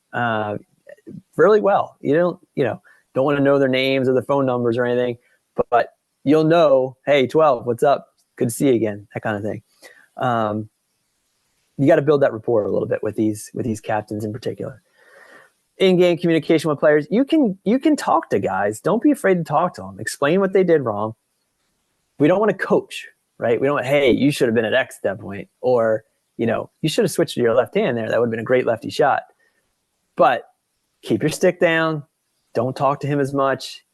really well. You don't want to know their names or their phone numbers or anything, but you'll know, hey, 12, what's up? Good to see you again, that kind of thing. You got to build that rapport a little bit with these captains in particular. In-game communication with players, you can talk to guys. Don't be afraid to talk to them. Explain what they did wrong. We don't want to coach, right? We don't want, hey, you should have been at X at that point, or you should have switched to your left hand there. That would have been a great lefty shot. But keep your stick down. Don't talk to him as much.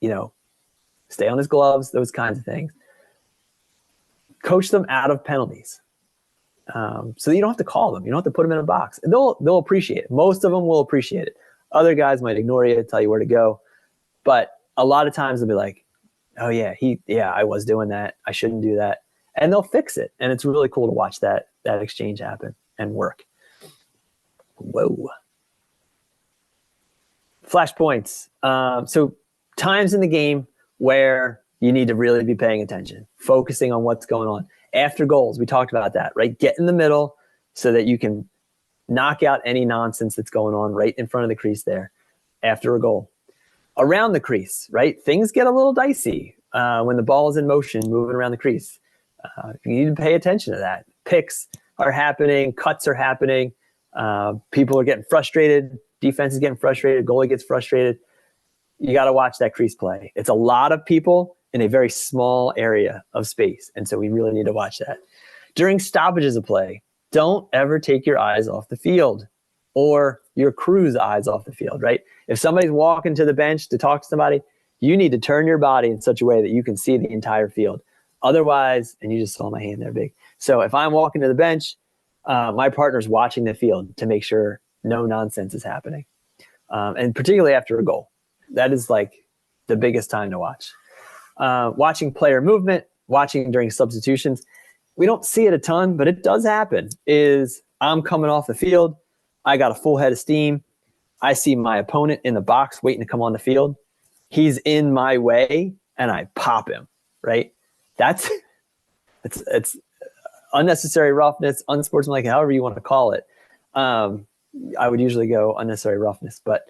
stay on his gloves, those kinds of things. Coach them out of penalties. So that you don't have to call them. You don't have to put them in a box. And they'll appreciate it. Most of them will appreciate it. Other guys might ignore you, tell you where to go. But a lot of times they'll be like, oh yeah, I was doing that. I shouldn't do that. And they'll fix it. And it's really cool to watch that exchange happen and work. Whoa. Flashpoints. So times in the game where you need to really be paying attention, focusing on what's going on. After goals, we talked about that, right? Get in the middle so that you can knock out any nonsense that's going on right in front of the crease there after a goal. Around the crease, right? Things get a little dicey when the ball is in motion, moving around the crease. You need to pay attention to that. Picks are happening, cuts are happening. People are getting frustrated. Defense is getting frustrated. Goalie gets frustrated. You got to watch that crease play. It's a lot of people in a very small area of space. And so we really need to watch that. During stoppages of play, don't ever take your eyes off the field or your crew's eyes off the field, right? If somebody's walking to the bench to talk to somebody, you need to turn your body in such a way that you can see the entire field. Otherwise, and you just saw my hand there big. So if I'm walking to the bench, my partner's watching the field to make sure no nonsense is happening. And particularly after a goal, that is like the biggest time to watch. Watching player movement, watching during substitutions. We don't see it a ton, but it does happen. Is I'm coming off the field. I got a full head of steam. I see my opponent in the box waiting to come on the field. He's in my way and I pop him, right? It's unnecessary roughness, unsportsmanlike, however you want to call it. I would usually go unnecessary roughness, but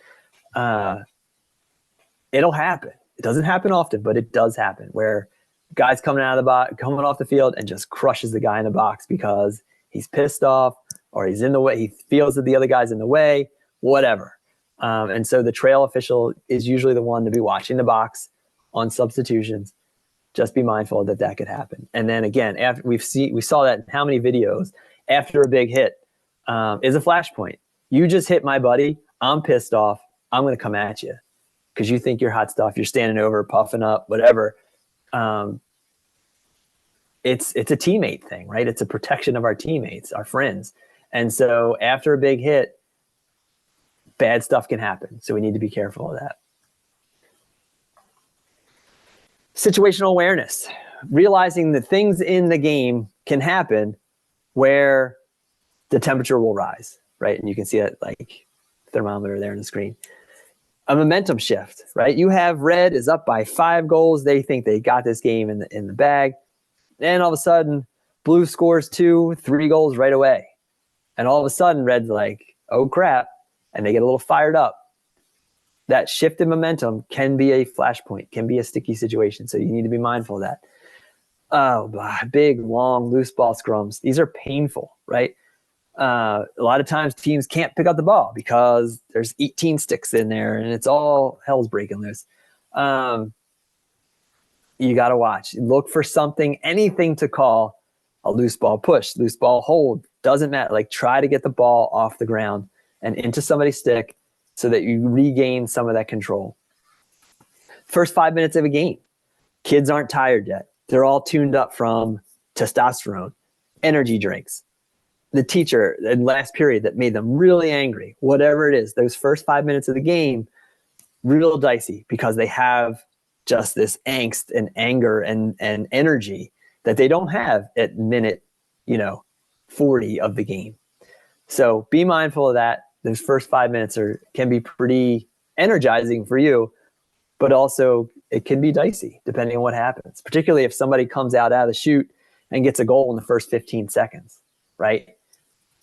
it'll happen. It doesn't happen often, but it does happen where guys coming off the field and just crushes the guy in the box because he's pissed off or he's in the way. He feels that the other guy's in the way, whatever. And so the trail official is usually the one to be watching the box on substitutions. Just be mindful that could happen. And then again, after we saw that in how many videos after a big hit is a flashpoint. You just hit my buddy. I'm pissed off. I'm going to come at you because you think you're hot stuff. You're standing over, puffing up, whatever. It's a teammate thing, right? It's a protection of our teammates, our friends. And so after a big hit, bad stuff can happen. So we need to be careful of that. Situational awareness, realizing that things in the game can happen where the temperature will rise, right? And you can see that like thermometer there on the screen. A momentum shift, right? You have red is up by 5 goals. They think they got this game in the bag. And all of a sudden, blue scores 2, 3 goals right away. And all of a sudden, red's like, oh crap. And they get a little fired up. That shift in momentum can be a flashpoint, can be a sticky situation. So you need to be mindful of that. Big, long, loose ball scrums. These are painful, right? A lot of times teams can't pick up the ball because there's 18 sticks in there and it's all hell's breaking loose. You got to watch. Look for something, anything to call a loose ball push, loose ball hold. Doesn't matter. Like try to get the ball off the ground and into somebody's stick so that you regain some of that control. First 5 minutes of a game. Kids aren't tired yet. They're all tuned up from testosterone, energy drinks. The teacher in last period that made them really angry, whatever it is, those first 5 minutes of the game, real dicey because they have just this angst and anger and energy that they don't have at minute, 40 of the game. So be mindful of that. Those first 5 minutes can be pretty energizing for you, but also it can be dicey depending on what happens, particularly if somebody comes out of the chute and gets a goal in the first 15 seconds, right?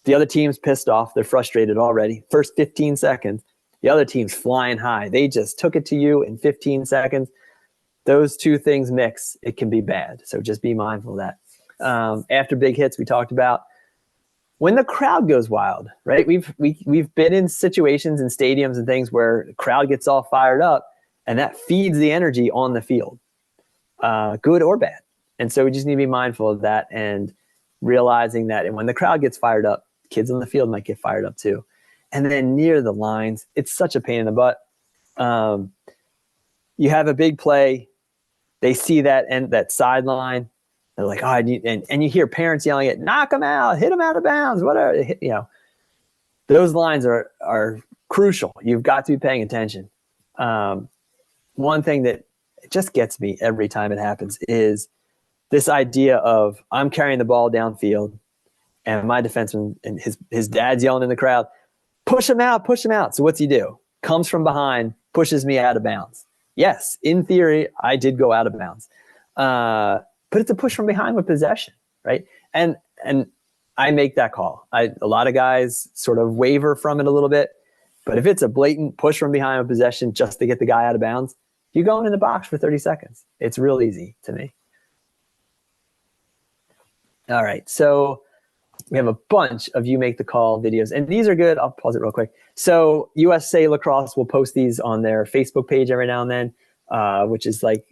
The other team's pissed off. They're frustrated already. First 15 seconds, the other team's flying high. They just took it to you in 15 seconds. Those two things mix, it can be bad. So just be mindful of that. After big hits, we talked about when the crowd goes wild, right? We've been in situations in stadiums and things where the crowd gets all fired up and that feeds the energy on the field, good or bad. And so we just need to be mindful of that and realizing that and when the crowd gets fired up, kids on the field might get fired up too. And then near the lines, it's such a pain in the butt. You have a big play. they see that and that sideline. They're like, oh, and you hear parents yelling it, knock him out, hit him out of bounds, whatever. You know, those lines are crucial. You've got to be paying attention. One thing that just gets me every time it happens is this idea of I'm carrying the ball downfield and my defenseman and his dad's yelling in the crowd, push him out, push him out. So what's he do? Comes from behind, pushes me out of bounds. Yes, in theory, I did go out of bounds. But it's a push from behind with possession, right? And I make that call. A lot of guys sort of waver from it a little bit. But if it's a blatant push from behind with possession just to get the guy out of bounds, you're going in the box for 30 seconds. It's real easy to me. All right, so we have a bunch of You Make the Call videos, and these are good. I'll pause it real quick. So USA Lacrosse will post these on their Facebook page every now and then, which is like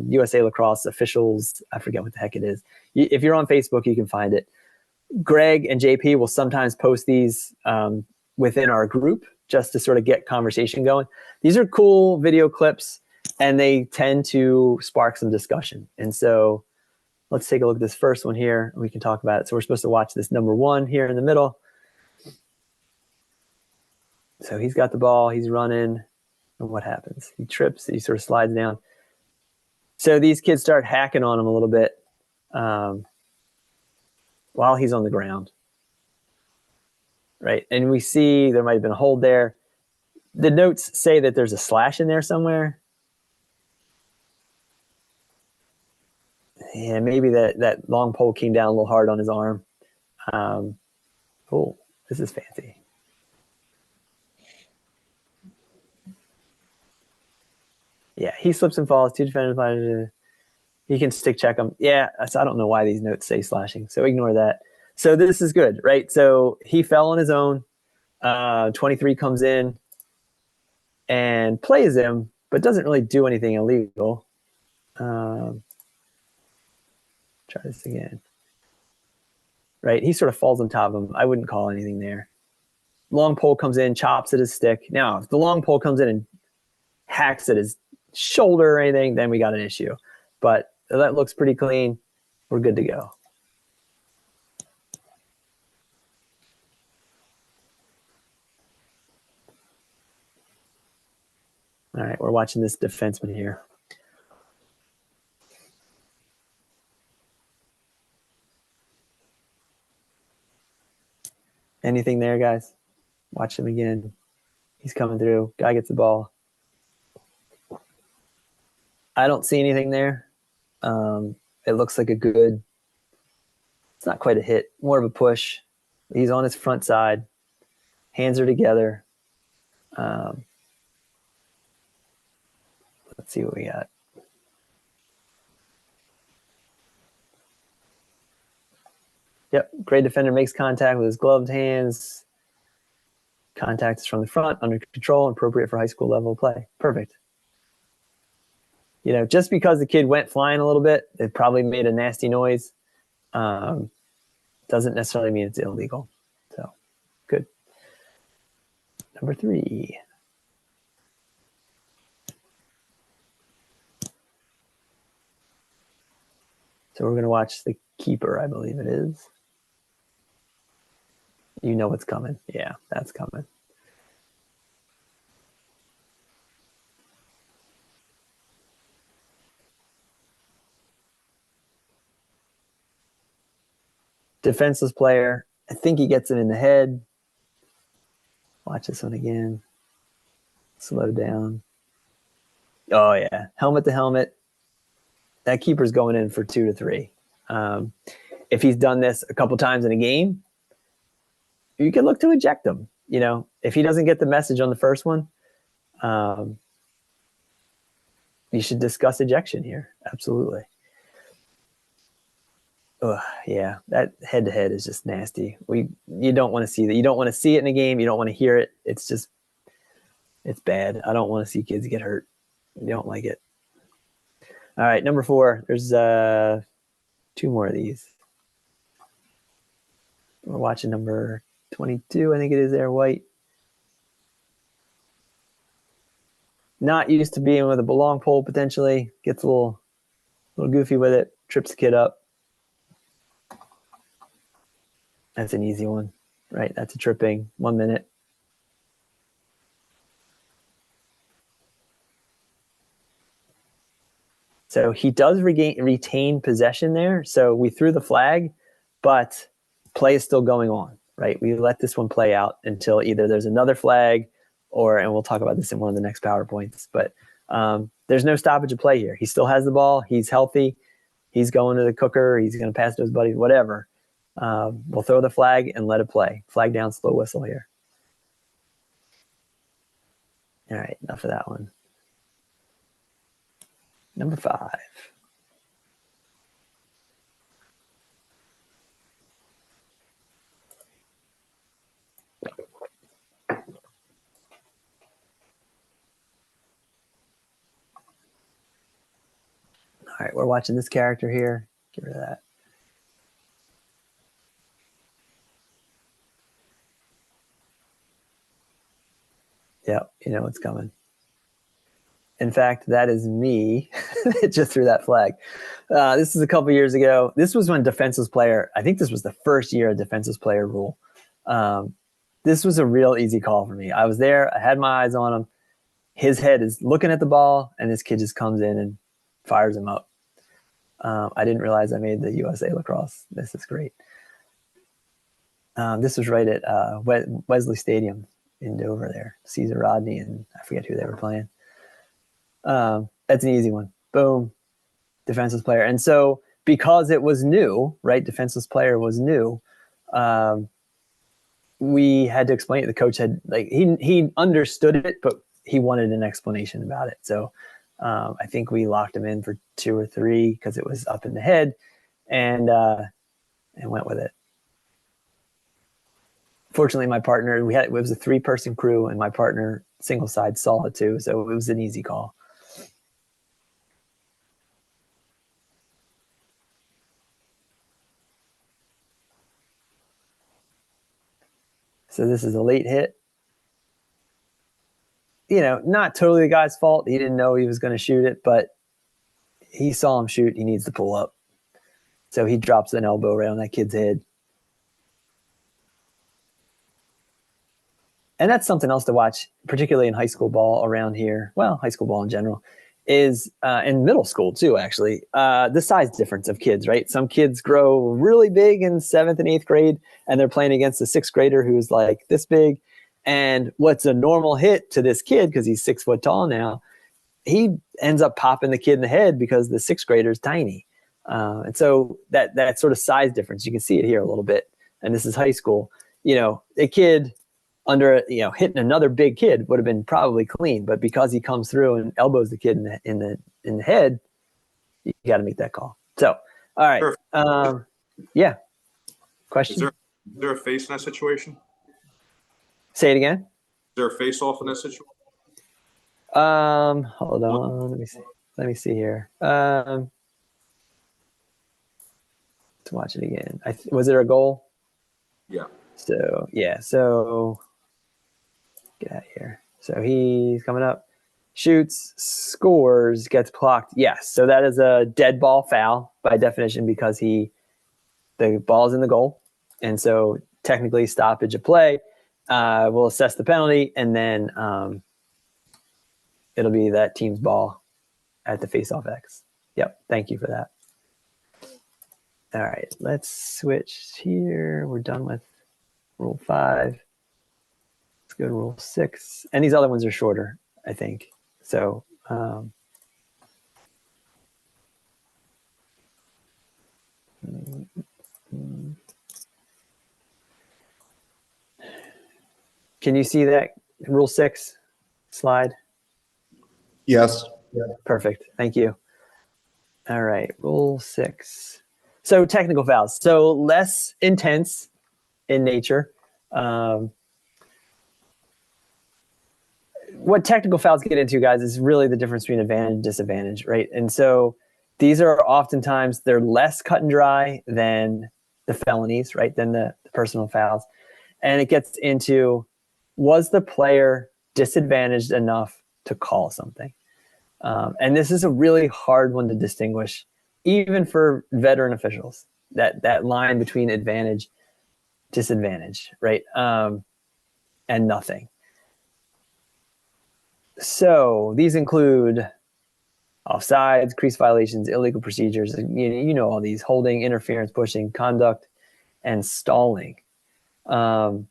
USA Lacrosse officials. I forget what the heck it is. If you're on Facebook, you can find it. Greg and JP will sometimes post these within our group just to sort of get conversation going. These are cool video clips, and they tend to spark some discussion. And so let's take a look at this first one here, and we can talk about it. So we're supposed to watch this number 1 here in the middle. So he's got the ball, he's running, and what happens? He trips, he sort of slides down. So these kids start hacking on him a little bit while he's on the ground, right? And we see there might have been a hold there. The notes say that there's a slash in there somewhere. Yeah, maybe that long pole came down a little hard on his arm. Oh, this is fancy. Yeah, he slips and falls. 2 defenders. He can stick check him. Yeah, I don't know why these notes say slashing, so ignore that. So this is good, right? So he fell on his own. 23 comes in and plays him, but doesn't really do anything illegal. Try this again. Right, he sort of falls on top of him. I wouldn't call anything there. Long pole comes in, chops at his stick. Now, if the long pole comes in and hacks at his shoulder or anything, then we got an issue. But that looks pretty clean. We're good to go. All right, we're watching this defenseman here. Anything there, guys? Watch him again. He's coming through. Guy gets the ball. I don't see anything there. It looks like a good, it's not quite a hit, more of a push. He's on his front side. Hands are together. Let's see what we got. Yep, great defender makes contact with his gloved hands. Contact is from the front, under control, and appropriate for high school level play. Perfect. You know, just because the kid went flying a little bit, it probably made a nasty noise. Doesn't necessarily mean it's illegal. So, good. Number 3. So we're going to watch the keeper, I believe it is. You know what's coming. Yeah, that's coming. Defenseless player. I think he gets it in the head. Watch this one again. Slow down. Oh, yeah. Helmet to helmet. That keeper's going in for 2 to 3. If he's done this a couple times in a game, you can look to eject him. You know, if he doesn't get the message on the first one, you should discuss ejection here. Absolutely. Yeah, that head-to-head is just nasty. You don't want to see that. You don't want to see it in a game. You don't want to hear it. It's bad. I don't want to see kids get hurt. You don't like it. All right, number 4. There's 2 more of these. We're watching number 22, I think it is there, White. Not used to being with a long pole, potentially. Gets a little little goofy with it, trips the kid up. That's an easy one, right? That's a tripping, 1 minute. So he does retain possession there. So we threw the flag, but play is still going on, right? We let this one play out until either there's another flag and we'll talk about this in one of the next PowerPoints, but there's no stoppage of play here. He still has the ball. He's healthy. He's going to the cooker. He's going to pass to his buddies, whatever. We'll throw the flag and let it play. Flag down, slow whistle here. All right, enough of that one. Number 5. All right, we're watching this character here. Get rid of that. Yep, you know what's coming. In fact, that is me. It just threw that flag. This is a couple years ago. This was when defenseless player, I think this was the first year of defenseless player rule. This was a real easy call for me. I was there. I had my eyes on him. His head is looking at the ball, and this kid just comes in and fires him up. I didn't realize I made the USA lacrosse. This is great. This was right at Wesley Stadium in Dover there. Caesar Rodney, and I forget who they were playing. That's an easy one. Boom. Defenseless player. And so because it was new, right? Defenseless player was new. We had to explain it. The coach had he understood it, but he wanted an explanation about it. So I think we locked him in for 2 or 3 because it was up in the head and went with it. Fortunately, my partner, it was a 3-person crew, and my partner single side saw it too. So it was an easy call. So this is a late hit. You know, not totally the guy's fault. He didn't know he was going to shoot it, but he saw him shoot. He needs to pull up. So he drops an elbow right on that kid's head. And that's something else to watch, particularly in high school ball around here. Well, high school ball in general is in middle school too, actually. The size difference of kids, right? Some kids grow really big in 7th and 8th grade, and they're playing against a 6th grader who's like this big. And what's a normal hit to this kid, because he's 6 foot tall now, he ends up popping the kid in the head because the 6th grader is tiny. And so that sort of size difference, you can see it here a little bit. And this is high school. You know, a kid hitting another big kid would have been probably clean, but because he comes through and elbows the kid in the head, you got to make that call. So, all right. Sure. Yeah. Question? Is there a face in that situation? Say it again. Is there a face off in that situation? Hold on. Let me see here. Let's watch it again. Was there a goal? Yeah. So get out of here. So he's coming up, shoots, scores, gets clocked. Yes. So that is a dead ball foul by definition because the ball's in the goal. And so technically stoppage of play. We'll assess the penalty, and then it'll be that team's ball at the face-off X. Yep. Thank you for that. All right. Let's switch here. We're done with Rule 5. Let's go to Rule 6. And these other ones are shorter, I think. So can you see that Rule 6 slide? Yes. Perfect. Thank you. All right. Rule 6. So technical fouls. So less intense in nature. What technical fouls get into, guys, is really the difference between advantage and disadvantage, right? And so these are oftentimes, they're less cut and dry than the felonies, right? Than the personal fouls. And it gets into, was the player disadvantaged enough to call something? And this is a really hard one to distinguish even for veteran officials, that line between advantage, disadvantage, right? And nothing. So these include offsides, crease violations, illegal procedures. You know all these: holding, interference, pushing, conduct, and stalling. Let's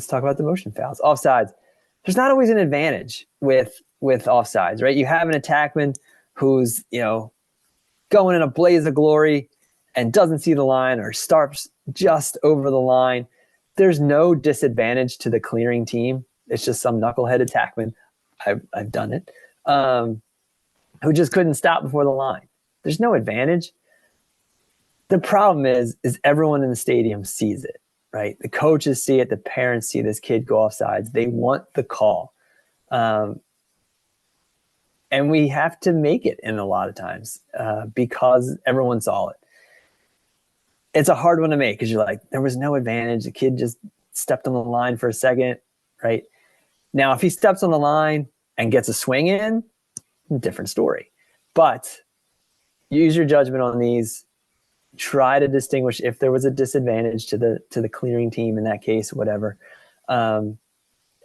talk about the motion fouls. Offsides. There's not always an advantage with offsides, right? You have an attackman who's going in a blaze of glory and doesn't see the line or starts just over the line. There's no disadvantage to the clearing team. It's just some knucklehead attackman. I've done it. Who just couldn't stop before the line. There's no advantage. The problem is everyone in the stadium sees it, right? The coaches see it. The parents see this kid go offsides. They want the call. And we have to make it in a lot of times because everyone saw it. It's a hard one to make because you're like, there was no advantage. The kid just stepped on the line for a second, right? Now, if he steps on the line and gets a swing in, different story. But use your judgment on these. Try to distinguish if there was a disadvantage to the clearing team in that case, whatever. And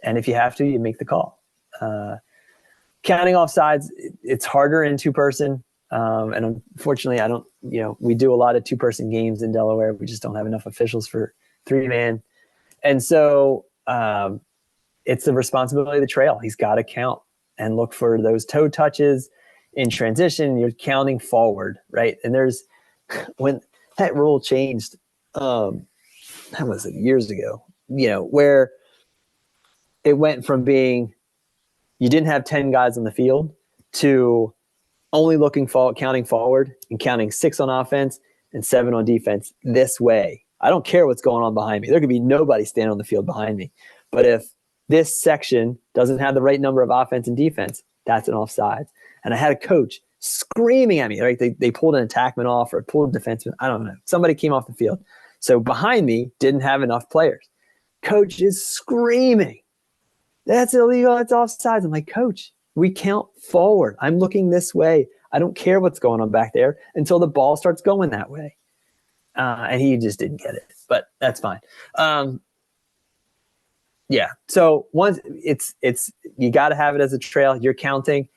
if you have to, you make the call. Counting offsides, it's harder in two-person. And unfortunately, we do a lot of two-person games in Delaware. We just don't have enough officials for three-man. And so it's the responsibility of the trail. He's got to count and look for those toe touches in transition. You're counting forward, right? And when that rule changed, that was years ago, where it went from being you didn't have 10 guys on the field to only counting forward and counting 6 on offense and 7 on defense this way. I don't care what's going on behind me. There could be nobody standing on the field behind me. But if this section doesn't have the right number of offense and defense, that's an offside. And I had a coach screaming at me, right? They pulled an attackman off or pulled a defenseman. I don't know. Somebody came off the field. So behind me didn't have enough players. Coach is screaming, that's illegal. That's offsides. I'm like, Coach, we count forward. I'm looking this way. I don't care what's going on back there until the ball starts going that way. And he just didn't get it, but that's fine. Yeah. So once it's you got to have it as a trail. You're counting.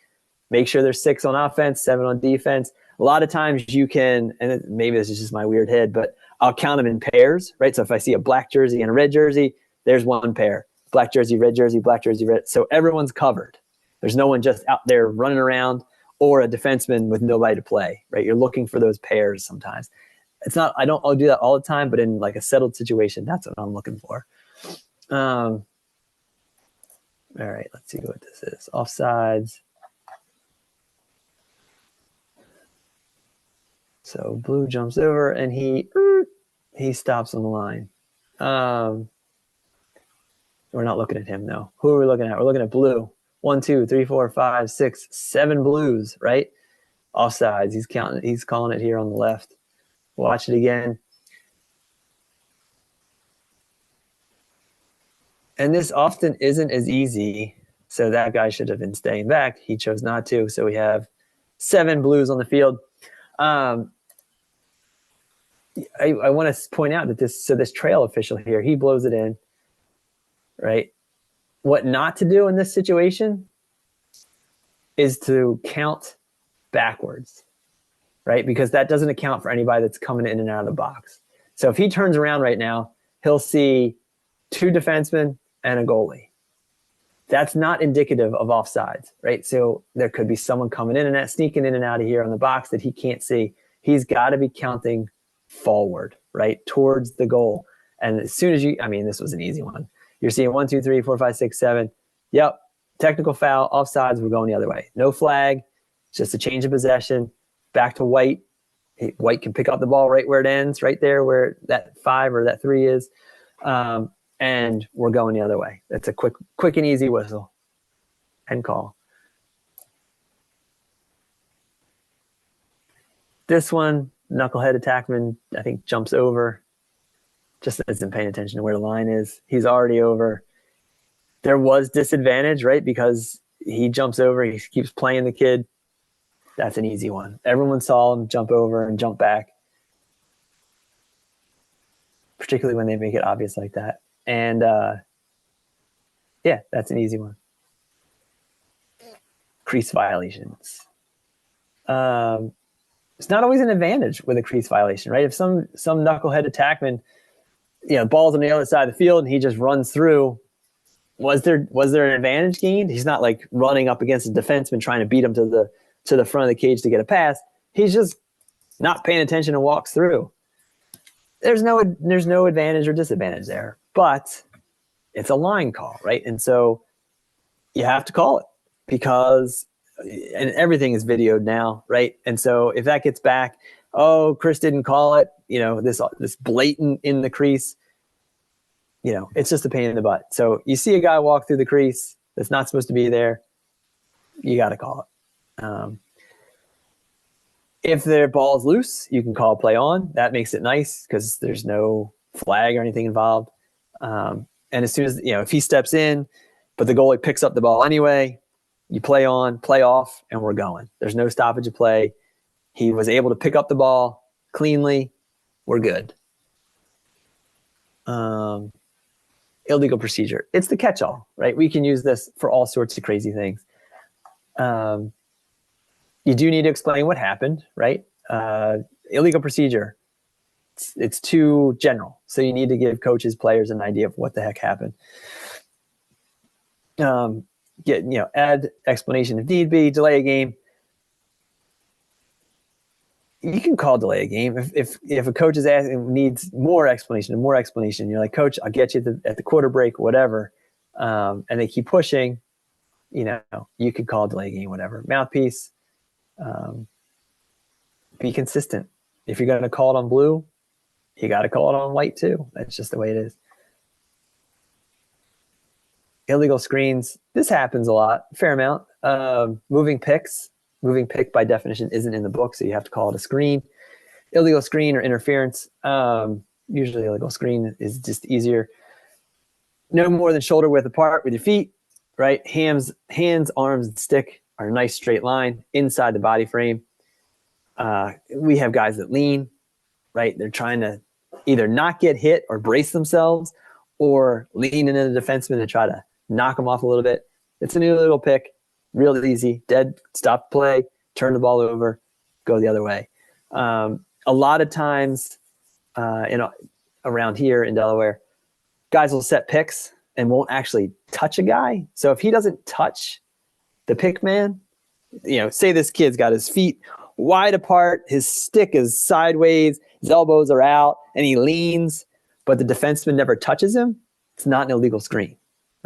Make sure there's 6 on offense, 7 on defense. A lot of times you can, and maybe this is just my weird head, but I'll count them in pairs, right? So if I see a black jersey and a red jersey, there's one pair. Black jersey, red jersey, black jersey, red. So everyone's covered. There's no one just out there running around or a defenseman with nobody to play, right? You're looking for those pairs sometimes. I'll do that all the time, but in like a settled situation, that's what I'm looking for. All right, let's see what this is. Offsides. So blue jumps over and he stops on the line. We're not looking at him though. Who are we looking at? We're looking at blue. 1, 2, 3, 4, 5, 6, 7 blues, right? Offsides. He's counting. He's calling it here on the left. Watch it again. And this often isn't as easy. So that guy should have been staying back. He chose not to. So we have 7 blues on the field. I want to point out that this trail official here, he blows it in, right? What not to do in this situation is to count backwards, right? Because that doesn't account for anybody that's coming in and out of the box. So if he turns around right now, he'll see 2 defensemen and a goalie. That's not indicative of offsides, right? So there could be someone coming in and out, sneaking in and out of here on the box that he can't see. He's got to be counting forward, right, towards the goal. And as soon as this was an easy one. You're seeing 1, 2, 3, 4, 5, 6, 7. Yep, technical foul, offsides. We're going the other way. No flag, just a change of possession. Back to White. White can pick up the ball right where it ends, right there where that 5 or that 3 is. And we're going the other way. That's a quick and easy whistle and call. This one, knucklehead attackman, I think jumps over. Just isn't paying attention to where the line is. He's already over. There was disadvantage, right? Because he jumps over, he keeps playing the kid. That's an easy one. Everyone saw him jump over and jump back, particularly when they make it obvious like that. And yeah, that's an easy one. Crease violations. It's not always an advantage with a crease violation, right? If some knucklehead attackman, ball's on the other side of the field and he just runs through, was there an advantage gained? He's not like running up against a defenseman trying to beat him to the front of the cage to get a pass. He's just not paying attention and walks through. There's no advantage or disadvantage there, but it's a line call, right? And so you have to call it because and everything is videoed now, right? And so if that gets back, oh, Chris didn't call it, this blatant in the crease, it's just a pain in the butt. So you see a guy walk through the crease that's not supposed to be there, you got to call it. If their ball is loose, you can call play on. That makes it nice because there's no flag or anything involved. And as soon as, if he steps in, but the goalie picks up the ball anyway, you play on, play off, and we're going. There's no stoppage of play. He was able to pick up the ball cleanly. We're good. Illegal procedure. It's the catch-all, right? We can use this for all sorts of crazy things. You do need to explain what happened, right? Illegal procedure. It's too general. So you need to give coaches, players an idea of what the heck happened. Add explanation if need be, delay a game. You can call delay a game if a coach is asking needs more explanation. You're like, Coach, I'll get you at the quarter break, whatever. And they keep pushing. You could call delay a game, whatever. Mouthpiece. Be consistent. If you're going to call it on blue, you got to call it on white too. That's just the way it is. Illegal screens. This happens a lot, fair amount. Moving picks. Moving pick by definition isn't in the book, so you have to call it a screen. Illegal screen or interference. Usually illegal screen is just easier. No more than shoulder width apart with your feet, right? Hands, arms, and stick are a nice straight line inside the body frame. We have guys that lean, right? They're trying to either not get hit or brace themselves or lean into the defenseman and try to knock them off a little bit. It's an illegal pick. Real easy, dead, stop play, turn the ball over, go the other way. A lot of times around here in Delaware, guys will set picks and won't actually touch a guy. So if he doesn't touch the pick man, say this kid's got his feet wide apart, his stick is sideways, his elbows are out, and he leans, but the defenseman never touches him, it's not an illegal screen,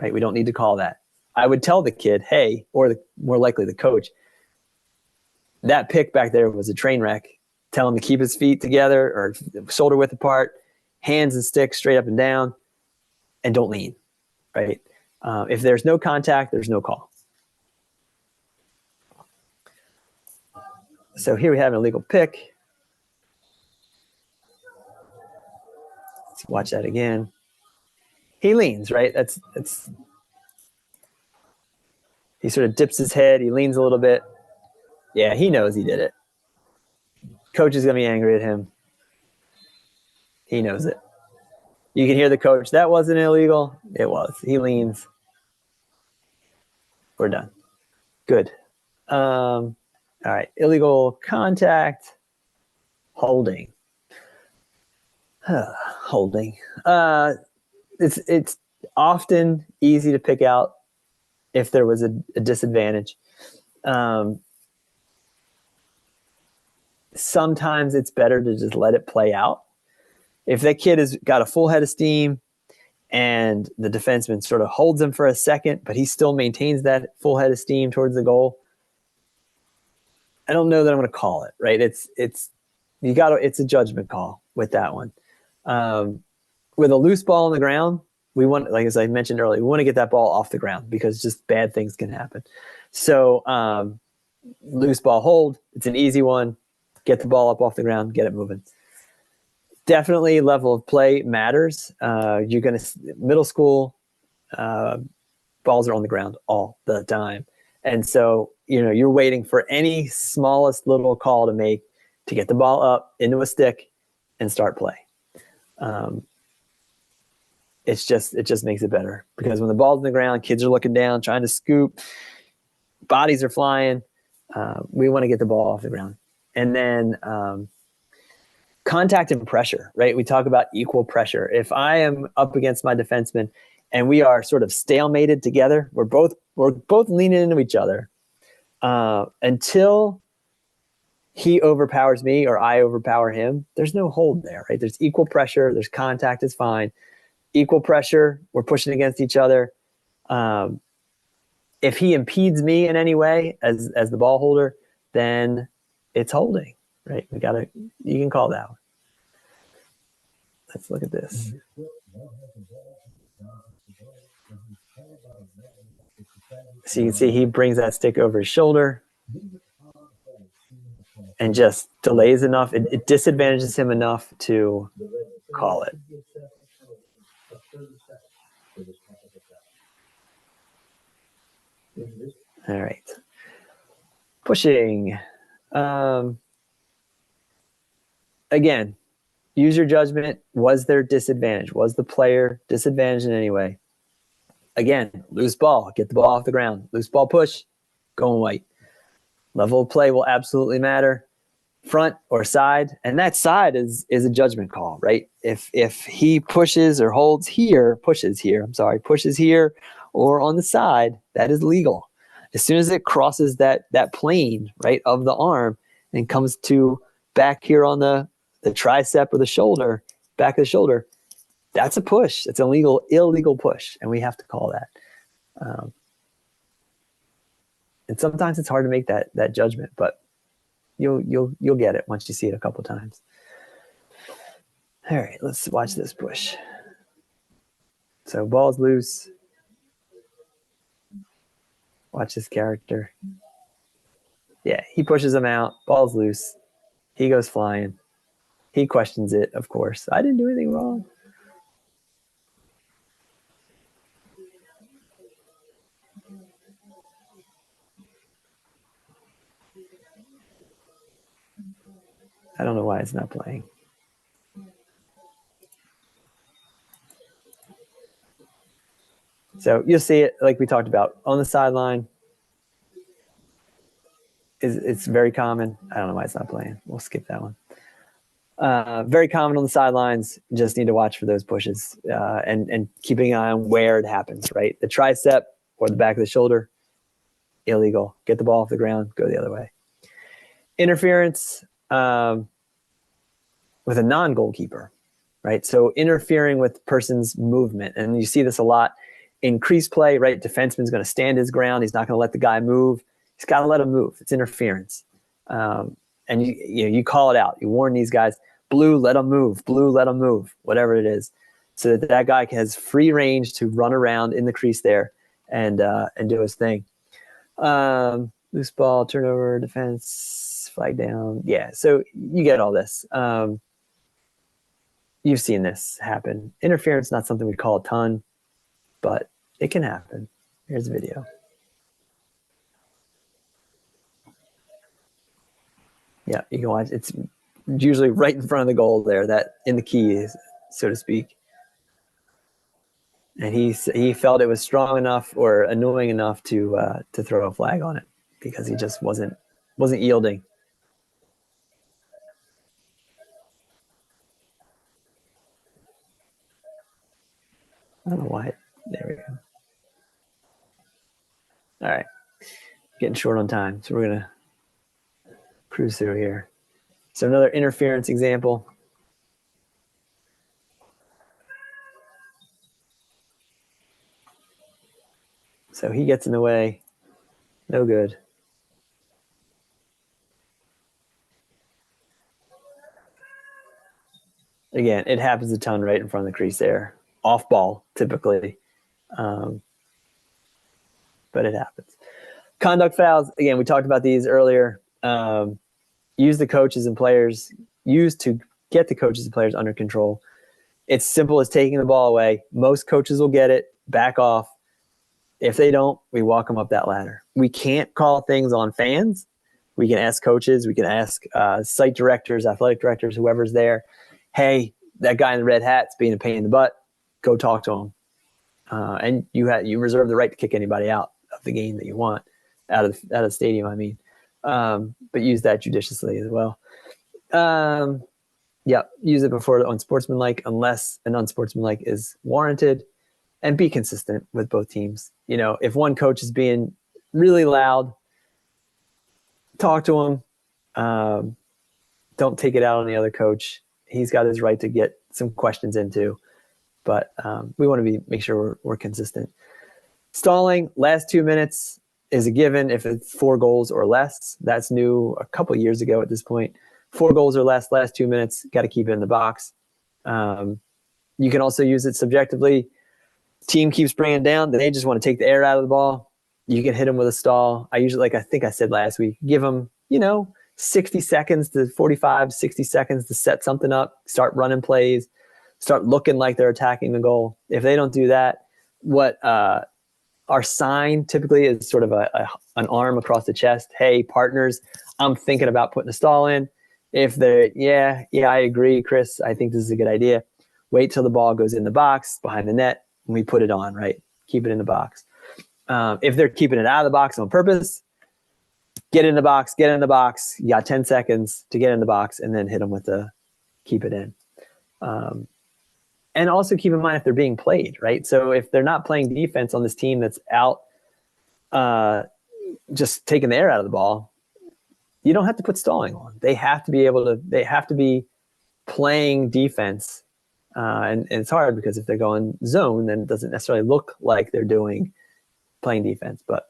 right? We don't need to call that. I would tell the kid, hey, or more likely the coach, that pick back there was a train wreck. Tell him to keep his feet together or shoulder width apart, hands and sticks straight up and down, and don't lean, right? If there's no contact, there's no call. So here we have an illegal pick. Let's watch that again. He leans, right? That's he sort of dips his head. He leans a little bit. Yeah, he knows he did it. Coach is going to be angry at him. He knows it. You can hear the coach. That wasn't illegal. It was. He leans. We're done. Good. All right. Illegal contact. Holding. Holding. It's often easy to pick out if there was a disadvantage. Sometimes it's better to just let it play out. If that kid has got a full head of steam and the defenseman sort of holds him for a second, but he still maintains that full head of steam towards the goal, I don't know that I'm going to call it, right? It's a judgment call with that one. With a loose ball on the ground, we want, like as I mentioned earlier, we want to get that ball off the ground because just bad things can happen. So loose ball hold, it's an easy one. Get the ball up off the ground, get it moving. Definitely level of play matters. You're going to middle school, balls are on the ground all the time. And so you're waiting for any smallest little call to make to get the ball up into a stick and start play. It just makes it better, because when the ball's in the ground, kids are looking down, trying to scoop, bodies are flying. We want to get the ball off the ground. And then contact and pressure, right? We talk about equal pressure. If I am up against my defenseman and we are sort of stalemated together, we're both leaning into each other until he overpowers me or I overpower him. There's no hold there, right? There's equal pressure. There's contact is fine. Equal pressure, we're pushing against each other. If he impedes me in any way as the ball holder, then it's holding, right? You can call that one. Let's look at this. So you can see he brings that stick over his shoulder and just delays enough. It disadvantages him enough to call it. All right. Pushing. Again, use your judgment. Was there disadvantage? Was the player disadvantaged in any way? Again, loose ball. Get the ball off the ground. Loose ball push. Going white. Level of play will absolutely matter. Front or side. And that side is a judgment call, right? If he pushes or holds here, pushes here or on the side, that is legal. As soon as it crosses that plane, right, of the arm and comes to back here on the tricep or the shoulder, back of the shoulder, that's a push. It's an illegal push, and we have to call that. And sometimes it's hard to make that judgment, but you'll get it once you see it a couple times. All right, let's watch this push. So ball's loose. Watch this character. Yeah, he pushes him out. Ball's loose. He goes flying. He questions it, of course. I didn't do anything wrong. I don't know why it's not playing. So you'll see it like we talked about on the sideline. It's very common. I don't know why it's not playing. We'll skip that one. Very common on the sidelines. Just need to watch for those pushes and keeping an eye on where it happens, right? The tricep or the back of the shoulder, illegal. Get the ball off the ground, go the other way. Interference with a non-goalkeeper, right? So interfering with person's movement. And you see this a lot in crease play, right? Defenseman's going to stand his ground. He's not going to let the guy move. He's got to let him move. It's interference. And you call it out. You warn these guys, blue, let him move. Blue, let him move, whatever it is. So that guy has free range to run around in the crease there and do his thing. Loose ball, turnover, defense, flag down. Yeah, so you get all this. You've seen this happen. Interference is not something we call a ton, but it can happen. Here's a video. Yeah, you can watch. It's usually right in front of the goal there, that in the key, so to speak. And he felt it was strong enough or annoying enough to throw a flag on it because he just wasn't yielding. I don't know why. There we go. All right, getting short on time, so we're gonna cruise through here. So another interference example. So he gets in the way. No good. Again, it happens a ton right in front of the crease there. Off ball, typically. But it happens. Conduct fouls. Again, we talked about these earlier. Use the coaches and players. Used to get the coaches and players under control. It's simple as taking the ball away. Most coaches will get it. Back off. If they don't, we walk them up that ladder. We can't call things on fans. We can ask coaches. We can ask site directors, athletic directors, whoever's there. Hey, that guy in the red hat's being a pain in the butt. Go talk to him. And you reserve the right to kick anybody out of the game that you want, out of the stadium. I mean, but use that judiciously as well. Use it before unsportsmanlike, unless an unsportsmanlike is warranted, and be consistent with both teams. You know, if one coach is being really loud, talk to him. Don't take it out on the other coach. He's got his right to get some questions into, but we want to make sure we're consistent. Stalling, last 2 minutes is a given if it's 4 goals or less. That's new a couple of years ago at this point. 4 goals or less, last 2 minutes, got to keep it in the box. You can also use it subjectively. Team keeps bringing it down. They just want to take the air out of the ball. You can hit them with a stall. I usually, like I think I said last week, give them, 60 seconds to 45, 60 seconds to set something up, start running plays, start looking like they're attacking the goal. If they don't do that, what our sign typically is sort of an arm across the chest. Hey, partners, I'm thinking about putting a stall in. If they're, yeah, I agree, Chris. I think this is a good idea. Wait till the ball goes in the box behind the net and we put it on, right? Keep it in the box. If they're keeping it out of the box on purpose, get in the box. You got 10 seconds to get in the box and then hit them with the keep it in. And also keep in mind if they're being played, right? So if they're not playing defense on this team that's out just taking the air out of the ball, you don't have to put stalling on. They have to be playing defense. And it's hard because if they're going zone, then it doesn't necessarily look like they're playing defense. But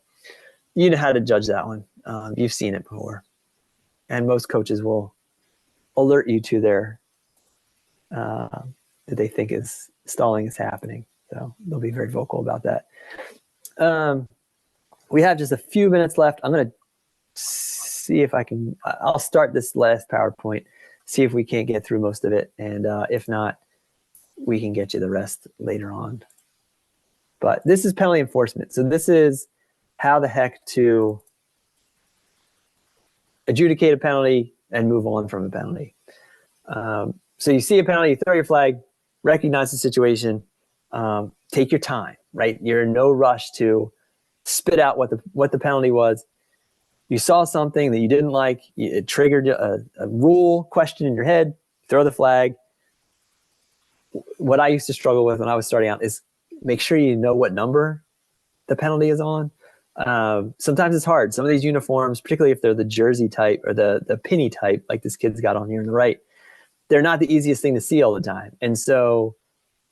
you know how to judge that one. You've seen it before. And most coaches will alert you to their that they think is stalling is happening. So they'll be very vocal about that. We have just a few minutes left. I'm going to see if I'll start this last PowerPoint, see if we can't get through most of it. And if not, we can get you the rest later on. But this is penalty enforcement. So this is how the heck to adjudicate a penalty and move on from a penalty. So you see a penalty, you throw your flag, recognize the situation, take your time, right? You're in no rush to spit out what the penalty was. You saw something that you didn't like, it triggered a rule question in your head, throw the flag. What I used to struggle with when I was starting out is make sure you know what number the penalty is on. Sometimes it's hard. Some of these uniforms, particularly if they're the jersey type or the penny type, like this kid's got on here on the right, they're not the easiest thing to see all the time. And so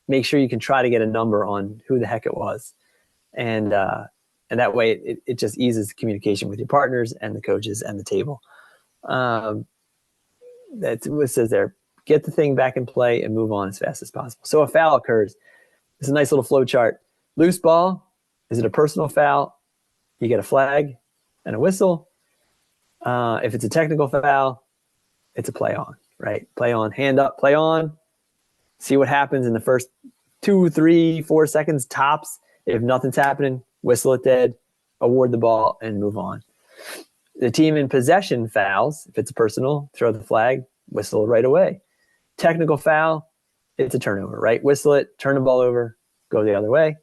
make sure you can try to get a number on who the heck it was. And that way it just eases the communication with your partners and the coaches and the table. That's what it says there. Get the thing back in play and move on as fast as possible. So a foul occurs. It's a nice little flow chart. Loose ball, is it a personal foul? You get a flag and a whistle. If it's a technical foul, it's a play on, right? Play on, hand up, play on. See what happens in the first 2, 3, 4 seconds tops. If nothing's happening, whistle it dead, award the ball, and move on. The team in possession fouls. If it's a personal, throw the flag, whistle right away. Technical foul, it's a turnover, right? Whistle it, turn the ball over, go the other way.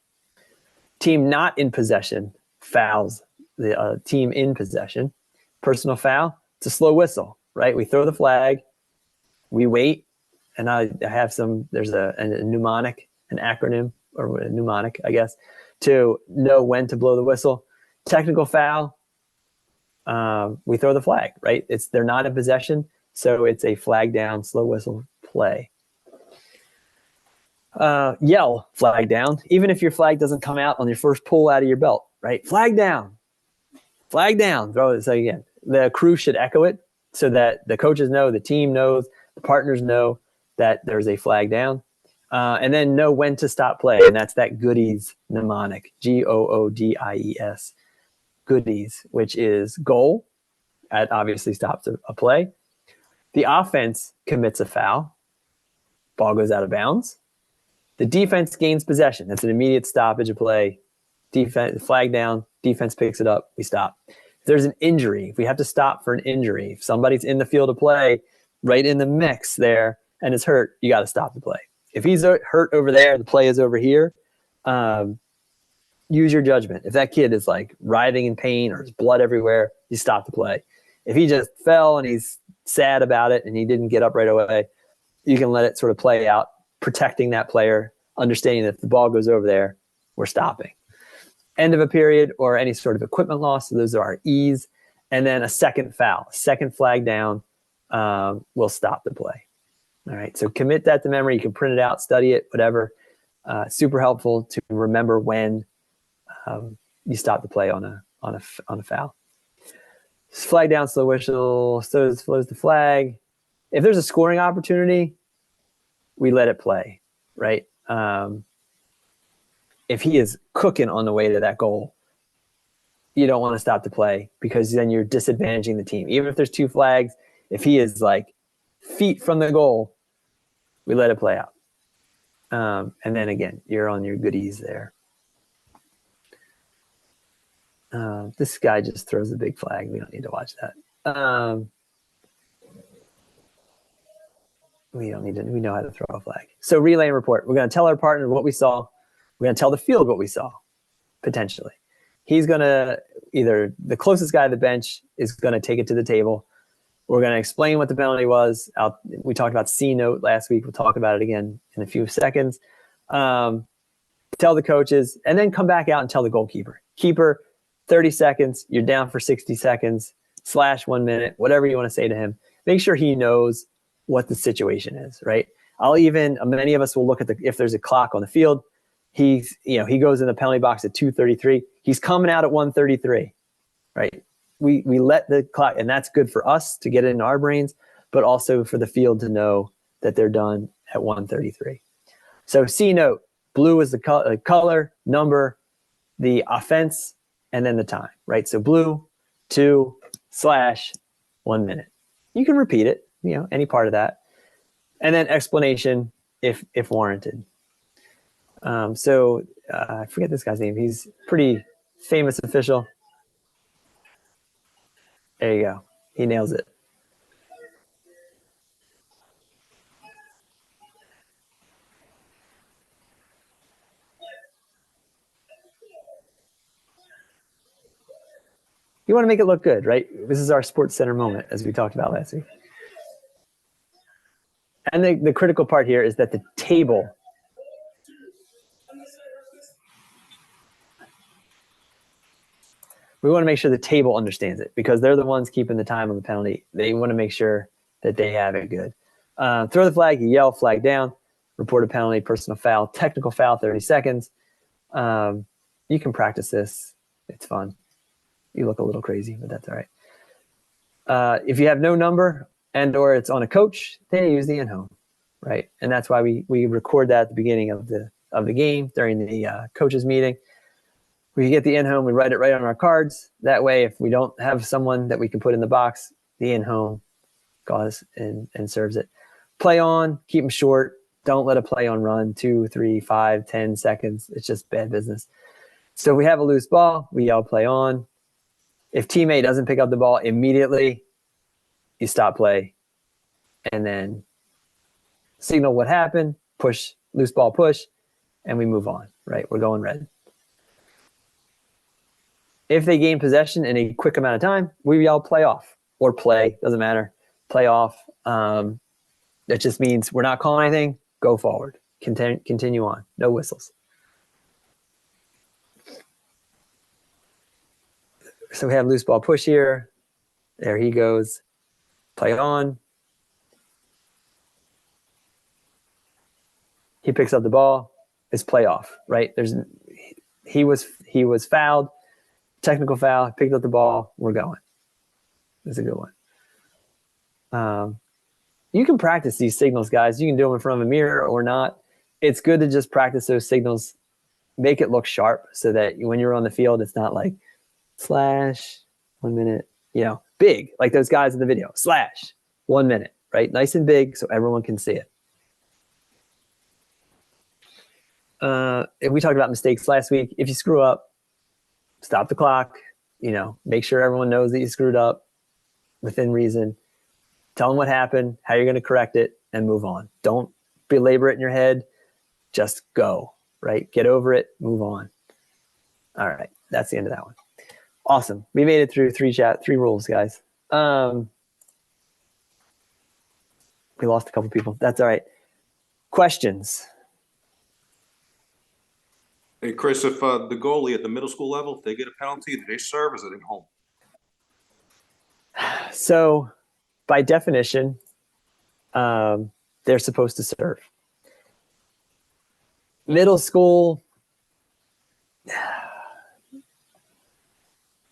Team not in possession fouls the team in possession. Personal foul, it's a slow whistle, right? We throw the flag, we wait, and I have there's a mnemonic, an acronym, or a mnemonic, I guess, to know when to blow the whistle. Technical foul, we throw the flag, right? They're not in possession, so it's a flag down, slow whistle play. Yell flag down, even if your flag doesn't come out on your first pull out of your belt, right? Flag down, throw it. So again, the crew should echo it so that the coaches know, the team knows, the partners know that there's a flag down, and then know when to stop play. And that's that goodies mnemonic, GOODIES, goodies, which is goal. That obviously stops a play. The offense commits a foul. Ball goes out of bounds. The defense gains possession. That's an immediate stoppage of play. defense, flag down, defense picks it up, we stop. If there's an injury, if we have to stop for an injury, if somebody's in the field of play, right in the mix there, and is hurt, you got to stop the play. If he's hurt over there, the play is over here, use your judgment. If that kid is like writhing in pain or there's blood everywhere, you stop the play. If he just fell and he's sad about it and he didn't get up right away, you can let it sort of play out, protecting that player, understanding that if the ball goes over there, we're stopping. End of a period or any sort of equipment loss, so those are our E's. And then a second foul, second flag down, will stop the play. All right, so commit that to memory. You can print it out, study it, whatever. Super helpful to remember when you stop the play on a foul. Flag down, slow whistle, slows the flag. If there's a scoring opportunity, we let it play, right? If he is cooking on the way to that goal, you don't want to stop the play because then you're disadvantaging the team. Even if there's two flags, if he is like feet from the goal, we let it play out. And then again, you're on your goodies there. This guy just throws a big flag. We don't need to watch that. We don't need to. We know how to throw a flag. So relay and report. We're going to tell our partner what we saw. We're going to tell the field what we saw, potentially. He's going to either the closest guy to the bench is going to take it to the table. We're going to explain what the penalty was. We talked about C note last week. We'll talk about it again in a few seconds. Tell the coaches, and then come back out and tell the goalkeeper. Keeper, 30 seconds. You're down for 60 seconds / 1 minute, whatever you want to say to him. Make sure he knows what the situation is, right? Many of us will look at if there's a clock on the field. He goes in the penalty box at 2:33. He's coming out at 1:33, right? We let the clock, and that's good for us to get it in our brains, but also for the field to know that they're done at 1:33. So C note, blue is the color, number, the offense, and then the time, right? So blue, 2 / 1 minute. You can repeat it, any part of that. And then explanation if warranted. I forget this guy's name. He's a pretty famous official. There you go. He nails it. You want to make it look good, right? This is our Sports Center moment, as we talked about last week. And the critical part here is that the table we want to make sure the table understands it because they're the ones keeping the time on the penalty. They want to make sure that they have it good. Throw the flag, you yell, flag down, report a penalty, personal foul, technical foul, 30 seconds. You can practice this. It's fun. You look a little crazy, but that's all right. If you have no number and or it's on a coach, then you use the in-home, right? And that's why we record that at the beginning of the game during the coaches meeting. We get the in-home, we write it right on our cards. That way, if we don't have someone that we can put in the box, the in-home goes and serves it. Play on, keep them short. Don't let a play on run 2, 3, 5, 10 seconds. It's just bad business. So if we have a loose ball, we yell play on. If teammate doesn't pick up the ball immediately, you stop play and then signal what happened, push, loose ball push, and we move on, right? We're going red. If they gain possession in a quick amount of time, we yell play off or play, doesn't matter, play off. That just means we're not calling anything, go forward, continue on, no whistles. So we have loose ball push here. There he goes, play on. He picks up the ball, it's play off, right? He was fouled. Technical foul, picked up the ball, we're going. That's a good one. You can practice these signals, guys. You can do them in front of a mirror or not. It's good to just practice those signals, make it look sharp so that when you're on the field, it's not like / 1 minute, big, like those guys in the video, / 1 minute, right? Nice and big so everyone can see it. We talked about mistakes last week. If you screw up, stop the clock, make sure everyone knows that you screwed up within reason. Tell them what happened, how you're going to correct it, and move on. Don't belabor it in your head. Just go, right? Get over it, move on. All right, that's the end of that one. Awesome. We made it through three rules, guys. We lost a couple people. That's all right. Questions? Hey, Chris, if the goalie at the middle school level, if they get a penalty, do they serve or is it in home? So, by definition, they're supposed to serve. Middle school,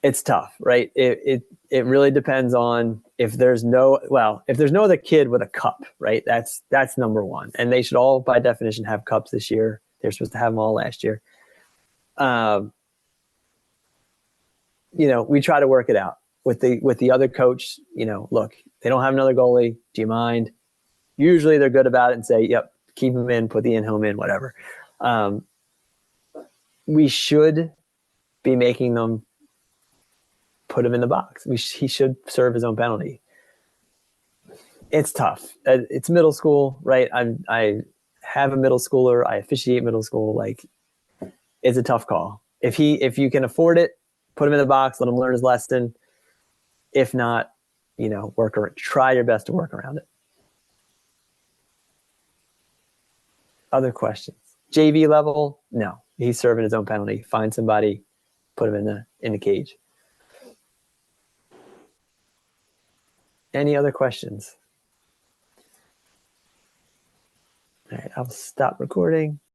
it's tough, right? It really depends on if there's no other kid with a cup, right? That's number one. And they should all, by definition, have cups this year. They're supposed to have them all last year. We try to work it out with the other coach. Look, they don't have another goalie. Do you mind? Usually they're good about it and say, yep, keep them in, put the in-home in, whatever. We should be making them put him in the box. He should serve his own penalty. It's tough. It's middle school, right? I have a middle schooler. I officiate middle school. Like, it's a tough call. If you can afford it, put him in the box, let him learn his lesson. If not, try your best to work around it. Other questions? JV level? No, he's serving his own penalty. Find somebody, put him in the cage. Any other questions? All right, I'll stop recording.